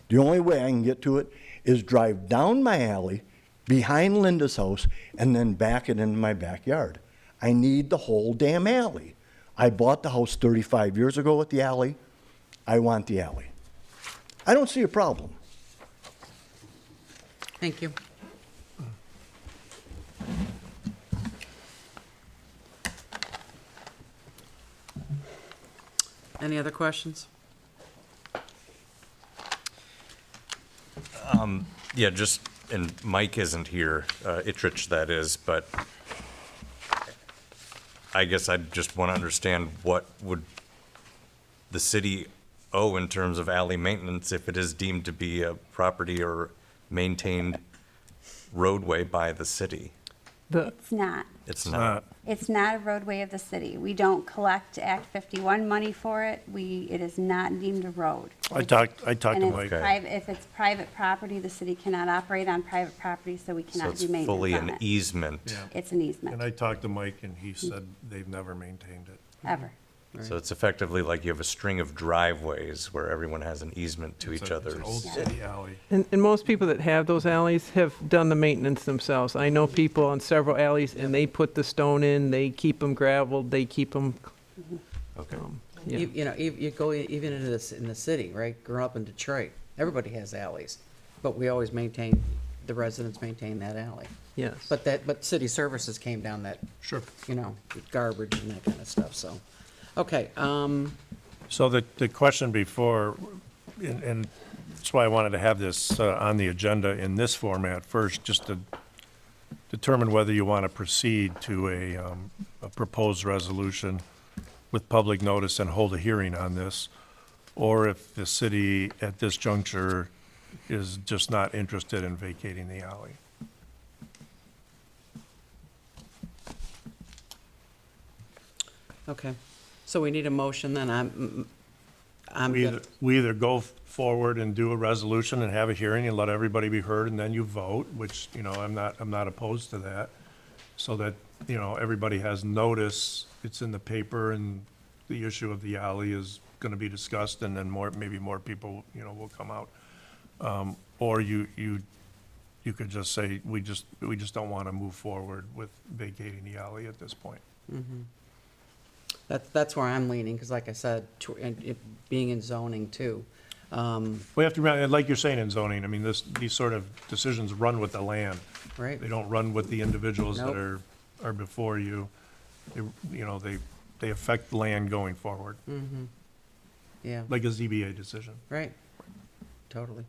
The only way I can get to it is drive down my alley behind Linda's house and then back it into my backyard. I need the whole damn alley. I bought the house 35 years ago with the alley. I want the alley. I don't see a problem. Thank you. Any other questions? Yeah, and Mike isn't here, Ittrich that is, but I guess I just want to understand what would the city owe in terms of alley maintenance if it is deemed to be a property or maintained roadway by the city? It's not. It's not. It's not a roadway of the city. We don't collect Act 51 money for it. It is not deemed a road. I talked And to it's Mike. private, if it's private property, the city cannot operate on private property, so we So cannot it's do maintenance fully on an it. easement. It's an easement, And I talked to Mike, and he said they've never maintained it. ever. So it's effectively like you have a string of driveways where everyone has an easement to It's each a- it's other's. an old city alley. And most people that have those alleys have done the maintenance themselves. I know people on several alleys, and they put the stone in, they keep them gravelled, they keep them, Okay. yeah. You know, you go even into this, in the city, right? Growing up in Detroit, everybody has alleys, but we always maintain, the residents maintain that alley. Yes. But city services came down that, Sure. you know, with garbage and that kind of stuff, so. Okay, So the question before, and that's why I wanted to have this on the agenda in this format first, just to determine whether you want to proceed to a proposed resolution with public notice and hold a hearing on this, or if the city at this juncture is just not interested in vacating the alley. okay. So we need a motion then. I'm We good. either, we either go forward and do a resolution and have a hearing and let everybody be heard, and then you vote, which, you know, I'm not opposed to that, so that, you know, everybody has notice, it's in the paper, and the issue of the alley is gonna be discussed, and then maybe more people, you know, will come out. Or you could just say, we just don't wanna move forward with vacating the alley at this point. That's where I'm leaning, because like I said, and it being in zoning too. We have to remember, like you're saying in zoning, I mean, these sort of decisions run with the land. Right. They don't run with the individuals that Nope. are before you. You know, they affect land going forward, Yeah, like a ZBA decision. right. Totally.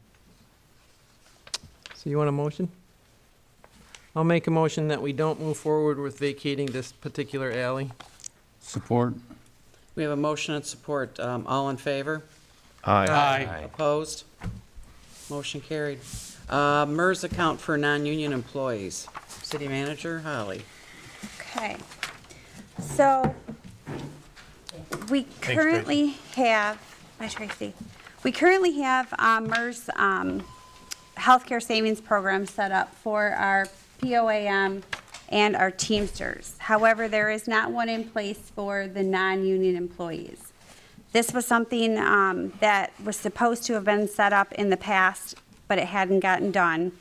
So you want a motion? I'll make a motion that we don't move forward with vacating this particular alley. Support? We have a motion and support. All in favor? Aye. Opposed? Motion carried. MERS account for non-union employees. City Manager Holly. Okay. So we currently have, hi Tracy, we currently have MERS healthcare savings program set up for our POAM and our Teamsters. However, there is not one in place for the non-union employees. This was something that was supposed to have been set up in the past, but it hadn't gotten done.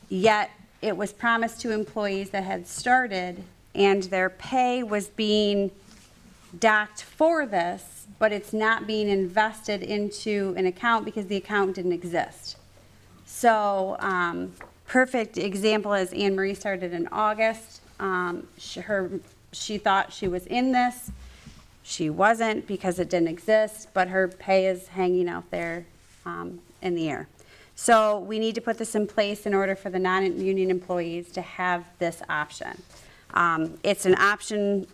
Yet, it was promised to employees that had started, and their pay was being docked for this, but it's not being invested into an account because the account didn't exist. So, perfect example is Anne Marie started in August. She thought she was in this. She wasn't because it didn't exist, but her pay is hanging out there in the air. So we need to put this in place in order for the non-union employees to have this option. It's an option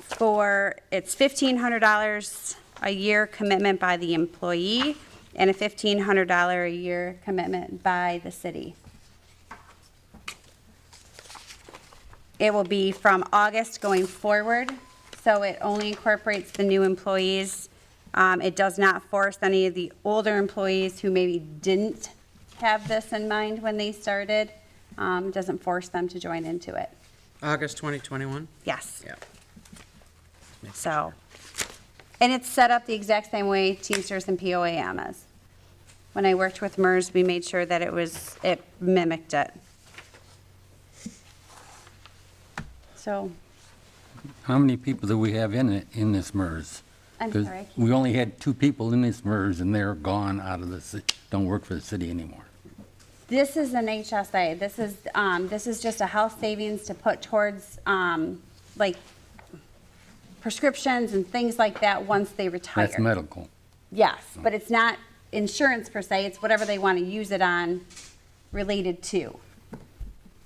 it's $1,500 a year commitment by the employee and a $1,500 a year commitment by the city. It will be from August going forward, so it only incorporates the new employees. It does not force any of the older employees who maybe didn't have this in mind when they started. It doesn't force them to join into it. August 2021? Yes. Yeah. So, and it's set up the exact same way Teamsters and POAM is. When I worked with MERS, we made sure that it mimicked it. So, How many people do we have in it, in this MERS? I'm 'Cause sorry, I can't- we only had 2 people in this MERS, and they're gone out of the, don't work for the city anymore. this is an HSA. This is just a health savings to put towards, like, prescriptions and things like that once they retire. That's medical. Yes, but it's not insurance per se, it's whatever they want to use it on related to.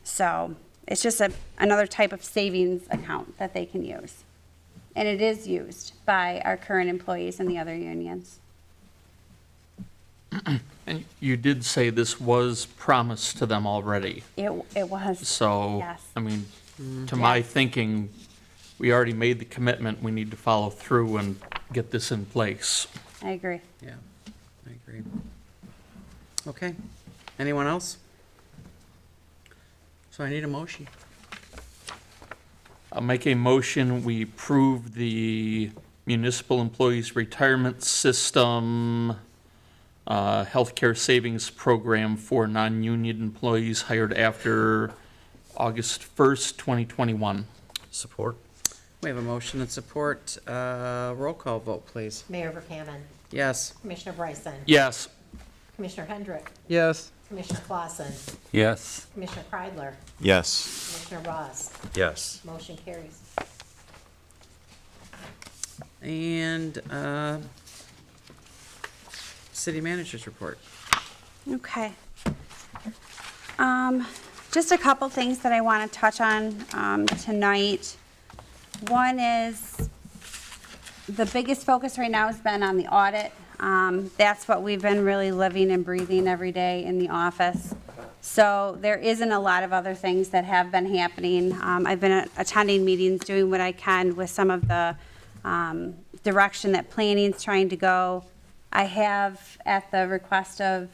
So, It's just another type of savings account that they can use. And it is used by our current employees in the other unions. And you did say this was promised to them already. It was. So, Yes. I mean, to my thinking, we already made the commitment. We need to follow through and get this in place. I agree. Yeah, I agree. Okay, anyone else? So I need a motion. I'll make a motion, we approve the municipal employees retirement system, healthcare savings program for non-union employees hired after August 1st, 2021. Support? We have a motion and support. Roll call vote, please. Mayor Verkaman. Yes. Commissioner Bryson. Yes. Commissioner Hendrick. Yes. Commissioner Clausen. Yes. Commissioner Kreidler. Yes. Commissioner Ross. Yes. Motion carries. And city manager's report. Okay. Just a couple things that I want to touch on tonight. One is the biggest focus right now has been on the audit. That's what we've been really living and breathing every day in the office. So there isn't a lot of other things that have been happening. I've been attending meetings, doing what I can with some of the direction that planning's trying to go. I have, at the request of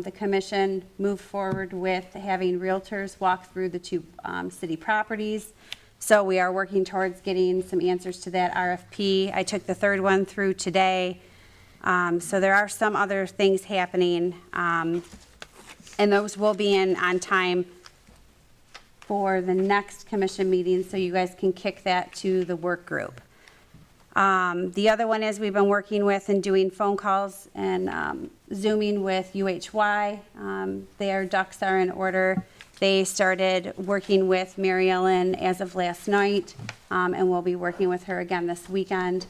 the commission, moved forward with having realtors walk through the two city properties. So we are working towards getting some answers to that RFP. I took the third one through today. So there are some other things happening, and those will be in on time for the next commission meeting, so you guys can kick that to the work group. The other one is we've been working with and doing phone calls and Zooming with UHY. Their ducks are in order. They started working with Mary Ellen as of last night, and we'll be working with her again this weekend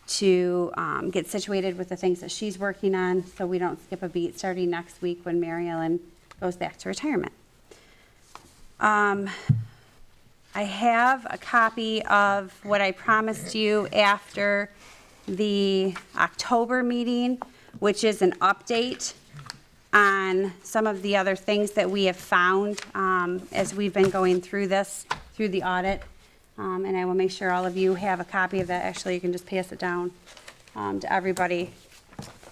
to get situated with the things that she's working on, so we don't skip a beat starting next week when Mary Ellen goes back to retirement. I have a copy of what I promised you after the October meeting, which is an update on some of the other things that we have found as we've been going through this, through the audit. And I will make sure all of you have a copy of that. Actually, you can just pass it down to everybody.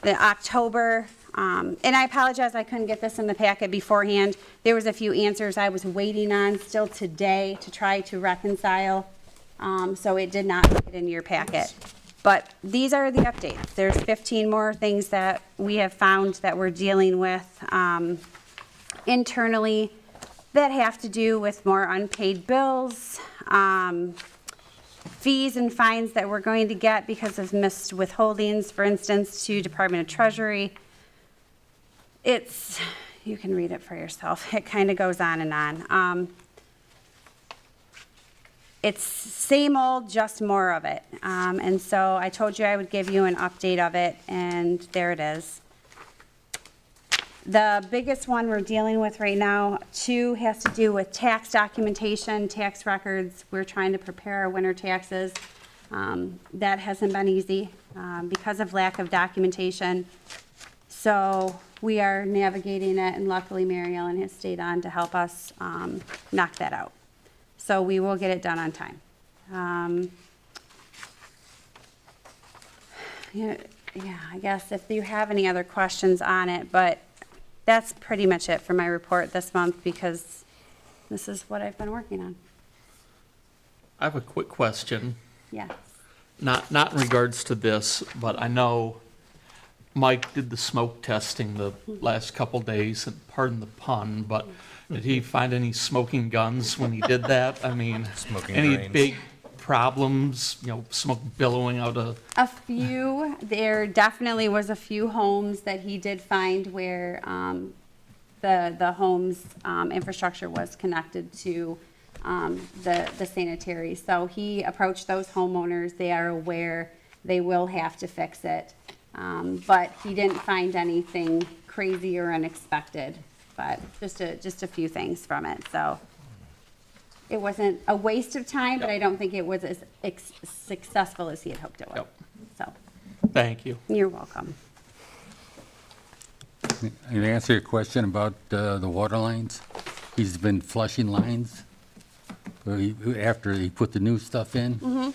The October, and I apologize, I couldn't get this in the packet beforehand. There was a few answers I was waiting on still today to try to reconcile, so it did not make it in your packet. But these are the updates. There's 15 more things that we have found that we're dealing with internally that have to do with more unpaid bills, fees and fines that we're going to get because of missed withholdings, for instance, to Department of Treasury. You can read it for yourself. It kind of goes on and on. It's same old, just more of it. And so I told you I would give you an update of it, and there it is. The biggest one we're dealing with right now, too, has to do with tax documentation, tax records. We're trying to prepare our winter taxes. That hasn't been easy because of lack of documentation. So we are navigating it, and luckily Mary Ellen has stayed on to help us knock that out. So we will get it done on time. Yeah, I guess if you have any other questions on it, but that's pretty much it for my report this month because this is what I've been working on. I have a quick question. Yes. Not in regards to this, but I know Mike did the smoke testing the last couple days, and pardon the pun, but did he find any smoking guns when he did that? I mean, Smoking any drains. big problems, smoke billowing out of? A few. There definitely was a few homes that he did find where the home's infrastructure was connected to the sanitary. So he approached those homeowners. They are aware they will have to fix it. But he didn't find anything crazy or unexpected, but just a few things from it. So it wasn't a waste of time, but I don't think it was as successful as he had hoped it would. Yep. So, Thank you. you're welcome. To answer your question about the water lines, he's been flushing lines after he put the new stuff in.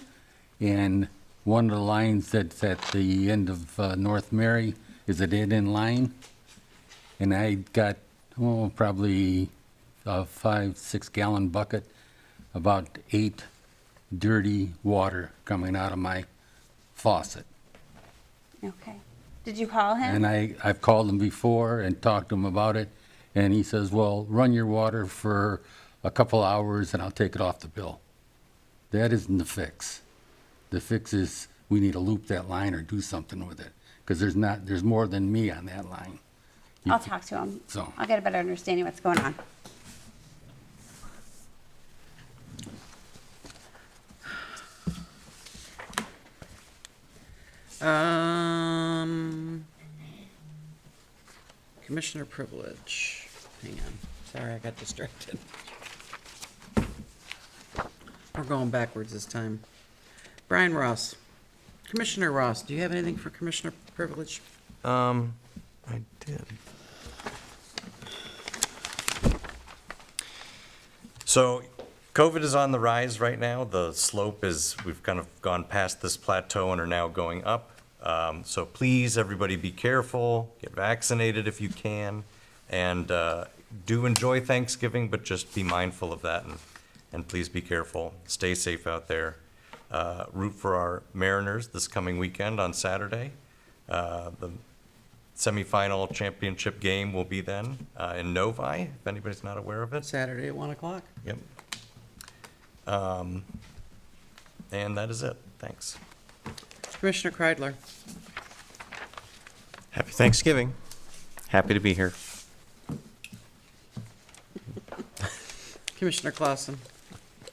And one of the lines that's at the end of North Mary is a dead-end line. And I got, probably a 5-6 gallon bucket, about 8 dirty water coming out of my faucet. Okay. Did you call him? And I've called him before and talked to him about it, and he says, well, run your water for a couple hours and I'll take it off the bill. That isn't the fix. The fix is we need to loop that line or do something with it, because there's more than me on that line. I'll talk to him. So- I'll get a better understanding of what's going on. Commissioner privilege. Hang on. Sorry, I got distracted. We're going backwards this time. Brian Ross. Commissioner Ross, do you have anything for commissioner privilege? I did. So COVID is on the rise right now. The slope is, we've kind of gone past this plateau and are now going up. So please, everybody be careful, get vaccinated if you can, and do enjoy Thanksgiving, but just be mindful of that, and please be careful. Stay safe out there. Root for our Mariners this coming weekend on Saturday. The semifinal championship game will be then in Novi, if anybody's not aware of it. Saturday at 1 o'clock. Yep. And that is it. Thanks. Commissioner Kreidler. Happy Thanksgiving. Happy to be here. Commissioner Clausen.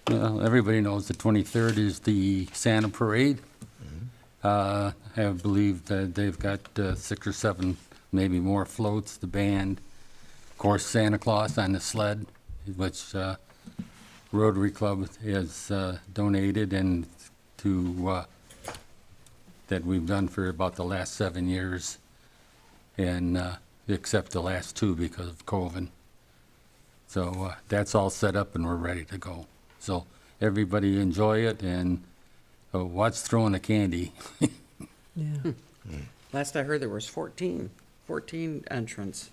Well, everybody knows the 23rd is the Santa Parade. I believe that they've got 6 or 7, maybe more floats, the band. Of course, Santa Claus on the sled, which Rotary Club has donated and that we've done for about the last 7 years, and except the last 2 because of COVID. So that's all set up and we're ready to go. So everybody enjoy it and watch throwing the candy. Yeah. Last I heard, there was 14 entrants.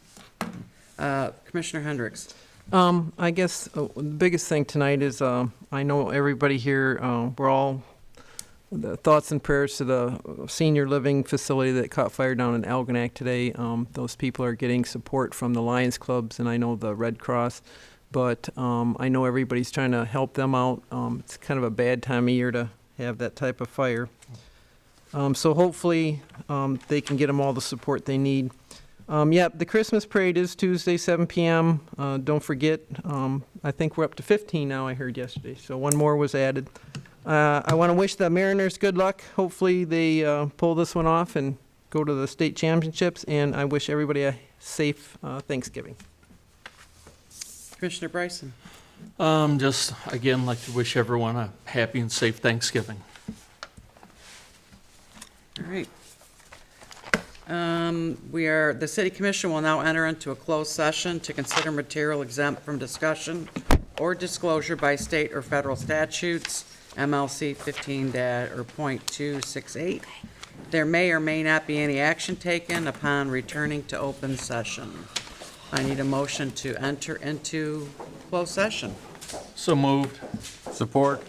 Commissioner Hendricks. I guess the biggest thing tonight is, I know everybody here, we're all, the thoughts and prayers to the senior living facility that caught fire down in Algonac today. Those people are getting support from the Lions Clubs and I know the Red Cross, but I know everybody's trying to help them out. It's kind of a bad time of year to have that type of fire. So hopefully they can get them all the support they need. Yep, the Christmas parade is Tuesday, 7 p.m. Don't forget, I think we're up to 15 now, I heard yesterday, so one more was added. I want to wish the Mariners good luck. Hopefully they pull this one off and go to the state championships, and I wish everybody a safe Thanksgiving. Commissioner Bryson. Just, again, like to wish everyone a happy and safe Thanksgiving. All right. The city commission will now enter into a closed session to consider material exempt from discussion or disclosure by state or federal statutes, MLC 15.268. There may or may not be any action taken upon returning to open session. I need a motion to enter into closed session. So moved. Support.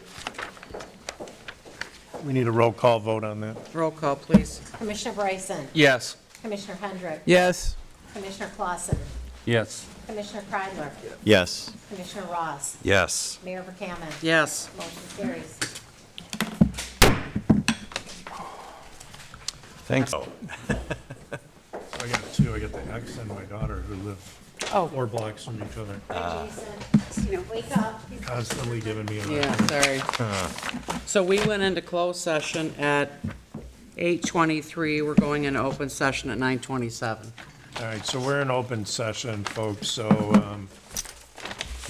We need a roll call vote on that. Roll call, please. Commissioner Bryson? Yes. Commissioner Hendrick? Yes. Commissioner Clausen? Yes. Commissioner Kreidler? Yes. Commissioner Ross? Yes. Mayor Verkaman? Yes. Motion carries. Thanks. I got 2. I got the ex and my daughter who live 4 blocks from each other, Jason, wake up. constantly giving me a Yeah, sorry. So we went into closed session at 8:23. We're going into open session at 9:27. All right, so we're in open session, folks, so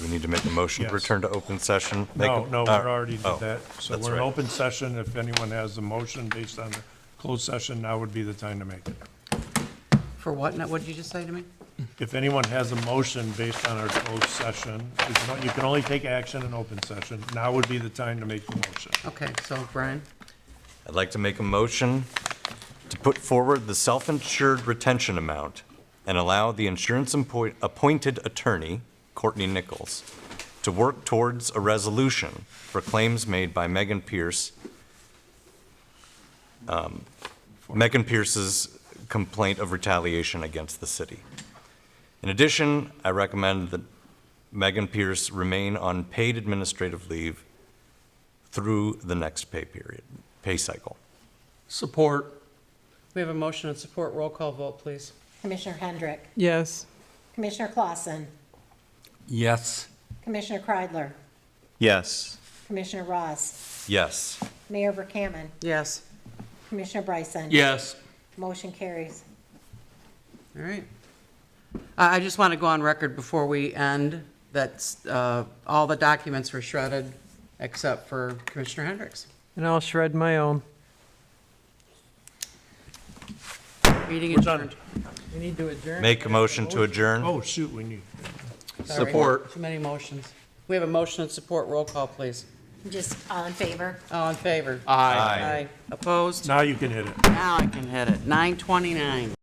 Do we need to make a motion to Yes. return to open session? Make No, a- no, we already oh, did that. So that's we're in right. open session. If anyone has a motion based on the closed session, now would be the time to make it. For what? Now, what did you just say to me? If anyone has a motion based on our closed session, you can only take action in open session. Now would be the time to make the motion. Okay, so Brian? I'd like to make a motion to put forward the self-insured retention amount and allow the insurance-appointed attorney, Courtney Nichols, to work towards a resolution for claims made by Megan Pierce, Megan Pierce's complaint of retaliation against the city. In addition, I recommend that Megan Pierce remain on paid administrative leave through the next pay cycle. Support. We have a motion and support. Roll call vote, please. Commissioner Hendrick, Yes. Commissioner Clausen, Yes. Commissioner Kreidler, Yes. Commissioner Ross, Yes. Mayor Verkaman, Yes. Commissioner Bryson. Yes. Motion carries. All right. I just want to go on record before we end that all the documents were shredded except for Commissioner Hendricks. And I'll shred my own. Meeting We're done. adjourned. We need to adjourn. Make a motion to adjourn. Oh, shoot, we need. Sorry. Support. Too many motions. We have a motion and support. Roll call, please. Just all in favor? All in favor? Aye. Aye. Opposed? Now you can hit it. Now I can hit it. 9:29.